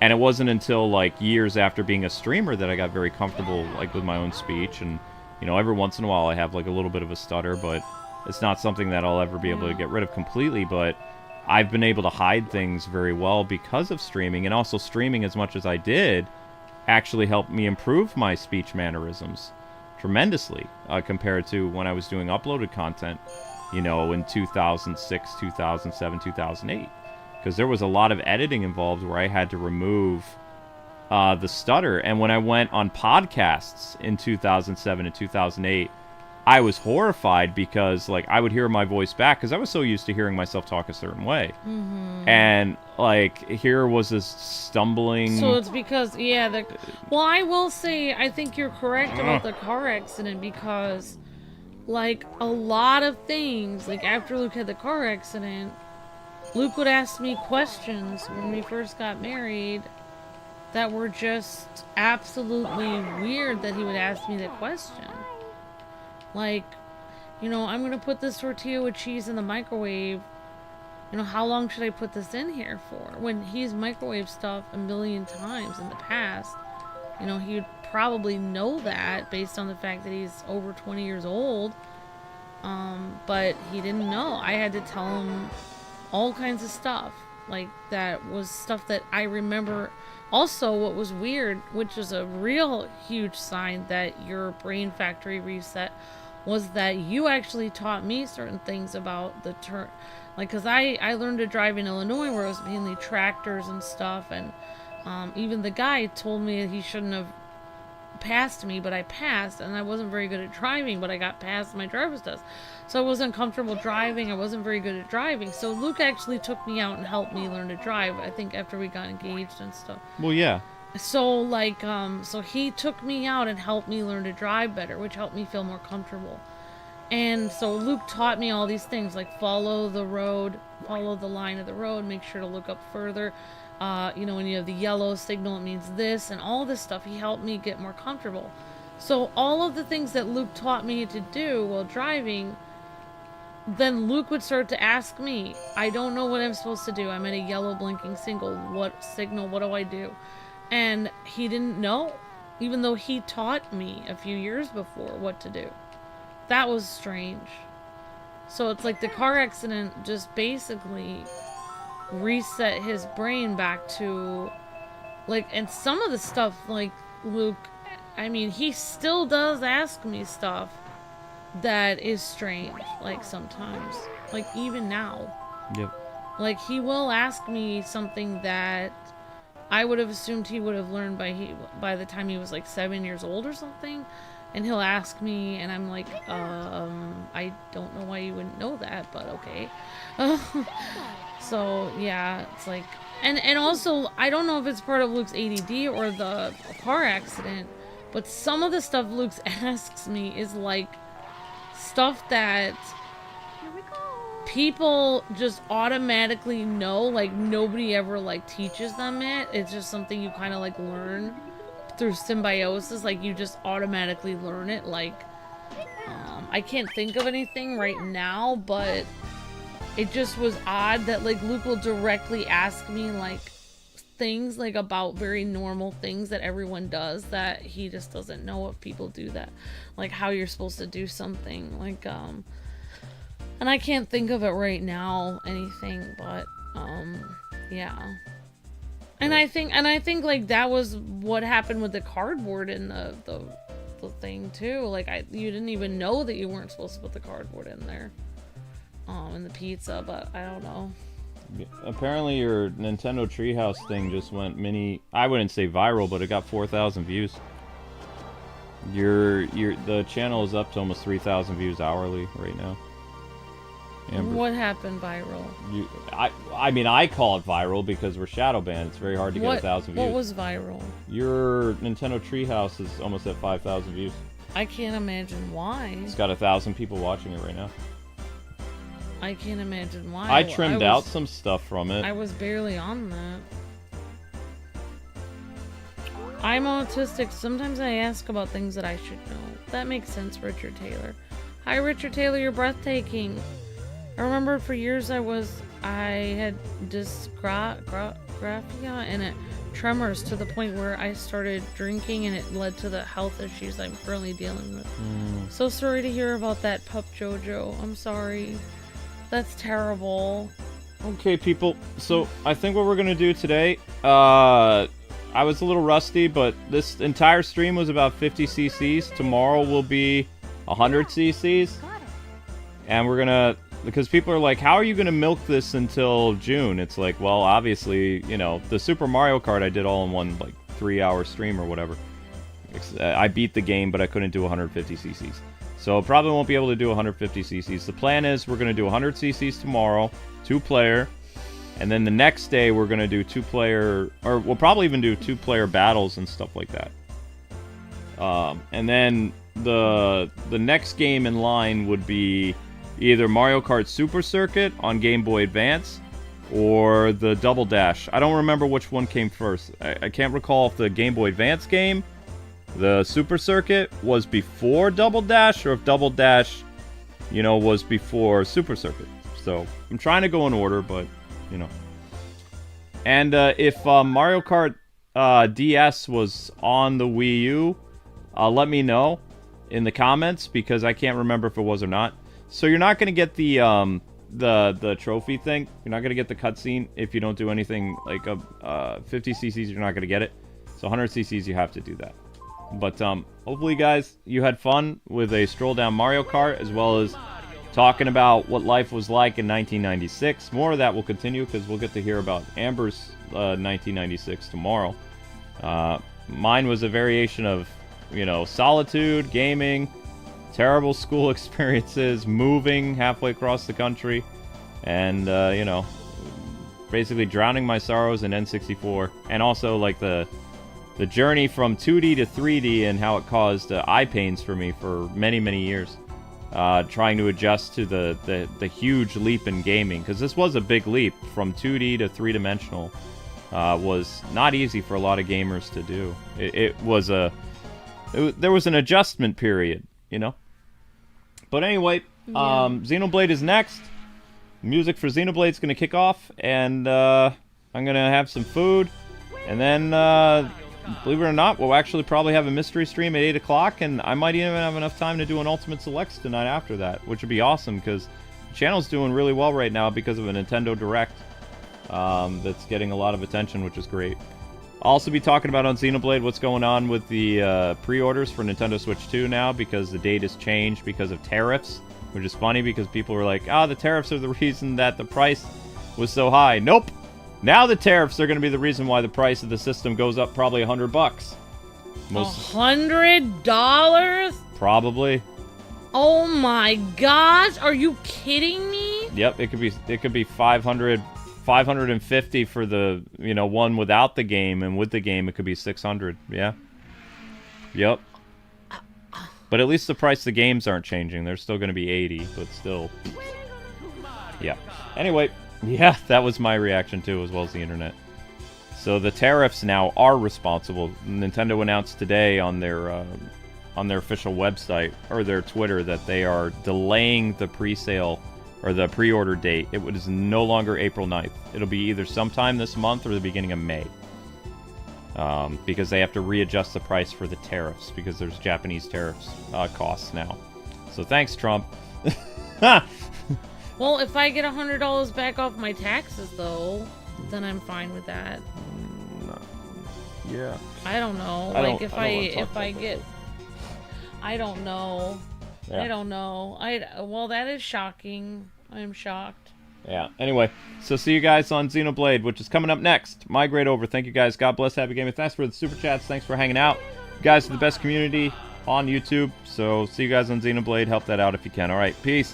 Speaker 1: And it wasn't until, like, years after being a streamer that I got very comfortable, like, with my own speech. And, every once in a while I have, like, a little bit of a stutter, but it's not something that I'll ever be able to get rid of completely. But I've been able to hide things very well because of streaming, and also streaming as much as I did actually helped me improve my speech mannerisms tremendously, compared to when I was doing uploaded content, in 2006, 2007, 2008. because there was a lot of editing involved where I had to remove the stutter. And when I went on podcasts in 2007 and 2008, I was horrified because, like, I would hear my voice back because I was so used to hearing myself talk a certain way. And, like, here was this stumbling...
Speaker 2: So it's because, yeah, well, I will say, I think you're correct about the car accident because, like, a lot of things, like, after Luke had the car accident, Luke would ask me questions when we first got married that were just absolutely weird that he would ask me the question. Like, you know, I'm gonna put this tortilla with cheese in the microwave. You know, how long should I put this in here for? When he's microwaved stuff a million times in the past, you know, he would probably know that based on the fact that he's over 20 years old. But he didn't know. I had to tell him all kinds of stuff. Like, that was stuff that I remember. Also, what was weird, which is a real huge sign that your brain factory reset, was that you actually taught me certain things about the turn. Like, because I learned to drive in Illinois where it was mainly tractors and stuff, and even the guy told me he shouldn't have passed me, but I passed, and I wasn't very good at driving, but I got past my driver's test. So I wasn't comfortable driving, I wasn't very good at driving. So Luke actually took me out and helped me learn to drive, I think after we got engaged and stuff.
Speaker 1: Well, yeah.
Speaker 2: So, like, so he took me out and helped me learn to drive better, which helped me feel more comfortable. And so Luke taught me all these things, like follow the road, follow the line of the road, make sure to look up further. You know, when you have the yellow signal, it means this, and all this stuff. He helped me get more comfortable. So all of the things that Luke taught me to do while driving, then Luke would start to ask me, I don't know what I'm supposed to do. I'm at a yellow blinking signal. What signal? What do I do? And he didn't know, even though he taught me a few years before what to do. That was strange. So it's like the car accident just basically reset his brain back to, like, and some of the stuff, like, Luke, I mean, he still does ask me stuff that is strange, like, sometimes. Like, even now.
Speaker 1: Yep.
Speaker 2: Like, he will ask me something that I would have assumed he would have learned by the time he was like 7 years old or something, and he'll ask me, and I'm like, I don't know why you wouldn't know that, but okay. So yeah, it's like, and also I don't know if it's part of Luke's ADD or the car accident, but some of the stuff Luke asks me is like stuff that people just automatically know, like nobody ever like teaches them it. It's just something you kind of like learn through symbiosis, like you just automatically learn it. Like I can't think of anything right now, but it just was odd that like Luke will directly ask me like things like about very normal things that everyone does that he just doesn't know if people do that, like how you're supposed to do something, like and I can't think of it right now, anything, but, yeah. And I think, like, that was what happened with the cardboard in the thing, too. Like, you didn't even know that you weren't supposed to put the cardboard in there, in the pizza, but I don't know.
Speaker 1: Apparently your Nintendo Treehouse thing just went I wouldn't say viral, but it got 4,000 views. The channel is up to almost 3,000 views hourly right now. Amber.
Speaker 2: What happened viral?
Speaker 1: I mean, I call it viral because we're shadow banned. It's very hard to get 1,000 views.
Speaker 2: What was viral?
Speaker 1: Your Nintendo Treehouse is almost at 5,000 views.
Speaker 2: I can't imagine why.
Speaker 1: It's got 1,000 people watching it right now.
Speaker 2: I can't imagine why.
Speaker 1: I trimmed out some stuff from it.
Speaker 2: I was barely on that. I'm autistic. Sometimes I ask about things that I should know. That makes sense, Richard Taylor. Hi, Richard Taylor. You're breathtaking. I remember for years I had dysgraphia and it tremors to the point where I started drinking and it led to the health issues I'm currently dealing with. So sorry to hear about that, Pup Jojo. I'm sorry. That's terrible.
Speaker 1: Okay, people. So I think what we're gonna do today, I was a little rusty, but this entire stream was about 50 cc's. Tomorrow will be 100 cc's. And we're gonna because people are like, how are you going to milk this until June? It's like, well, obviously, you know, the Super Mario Kart I did all in one, like, 3-hour stream or whatever. I beat the game, but I couldn't do 150 cc's. So probably won't be able to do 150 cc's. The plan is we're going to do 100 cc's tomorrow, 2-player, and then the next day we're going to do 2-player, or we'll probably even do 2-player battles and stuff like that. And then the next game in line would be either Mario Kart Super Circuit on Game Boy Advance or the Double Dash. I don't remember which one came first. I can't recall if the Game Boy Advance game, the Super Circuit, was before Double Dash or if Double Dash, you know, was before Super Circuit. So I'm trying to go in order, but, you know. And if Mario Kart DS was on the Wii U, let me know in the comments, because I can't remember if it was or not. So you're not going to get the trophy thing. You're not going to get the cutscene if you don't do anything like 50 cc's. You're not going to get it. So 100 cc's, you have to do that. But hopefully, guys, you had fun with a stroll down Mario Kart, as well as talking about what life was like in 1996. More of that will continue, because we'll get to hear about Amber's 1996 tomorrow. Mine was a variation of, you know, solitude, gaming, terrible school experiences, moving halfway across the country, and, you know, basically drowning my sorrows in N64. And also, like, the journey from 2D to 3D and how it caused eye pains for me for many, many years. Trying to adjust to the huge leap in gaming, because this was a big leap from 2D to 3-dimensional. Was not easy for a lot of gamers to do. There was an adjustment period, you know? But anyway, Xenoblade is next. Music for Xenoblade is going to kick off, and I'm going to have some food. And then, believe it or not, we'll actually probably have a mystery stream at 8 o'clock, and I might even have enough time to do an Ultimate Selects tonight after that, which would be awesome, because the channel's doing really well right now because of a Nintendo Direct that's getting a lot of attention, which is great. I'll also be talking about on Xenoblade what's going on with the pre-orders for Nintendo Switch 2 now, because the date has changed because of tariffs, which is funny because people were like, the tariffs are the reason that the price was so high. Nope! Now the tariffs are going to be the reason why the price of the system goes up probably $100.
Speaker 2: $100?
Speaker 1: Probably.
Speaker 2: Oh my gosh! Are you kidding me?
Speaker 1: Yep, it could be 550 for the, you know, one without the game, and with the game it could be 600. Yeah. Yep. But at least the price of the games aren't changing. They're still going to be 80, but still. Yeah. Anyway, yeah, that was my reaction too, as well as the internet. So the tariffs now are responsible. Nintendo announced today on their official website, or their Twitter, that they are delaying the pre-sale or the pre-order date. It is no longer April 9th. It'll be either sometime this month or the beginning of May. Because they have to readjust the price for the tariffs, because there's Japanese tariffs costs now. So thanks, Trump.
Speaker 2: Well, if I get $100 back off my taxes, though, then I'm fine with that.
Speaker 1: Yeah.
Speaker 2: I don't know. I don't know. Yeah. I don't know. Well, that is shocking. I'm shocked.
Speaker 1: Yeah. Anyway, so see you guys on Xenoblade, which is coming up next. Migrate over. Thank you guys. God bless. Happy gaming. Thanks for the super chats. Thanks for hanging out. You guys are the best community on YouTube. So see you guys on Xenoblade. Help that out if you can. All right. Peace.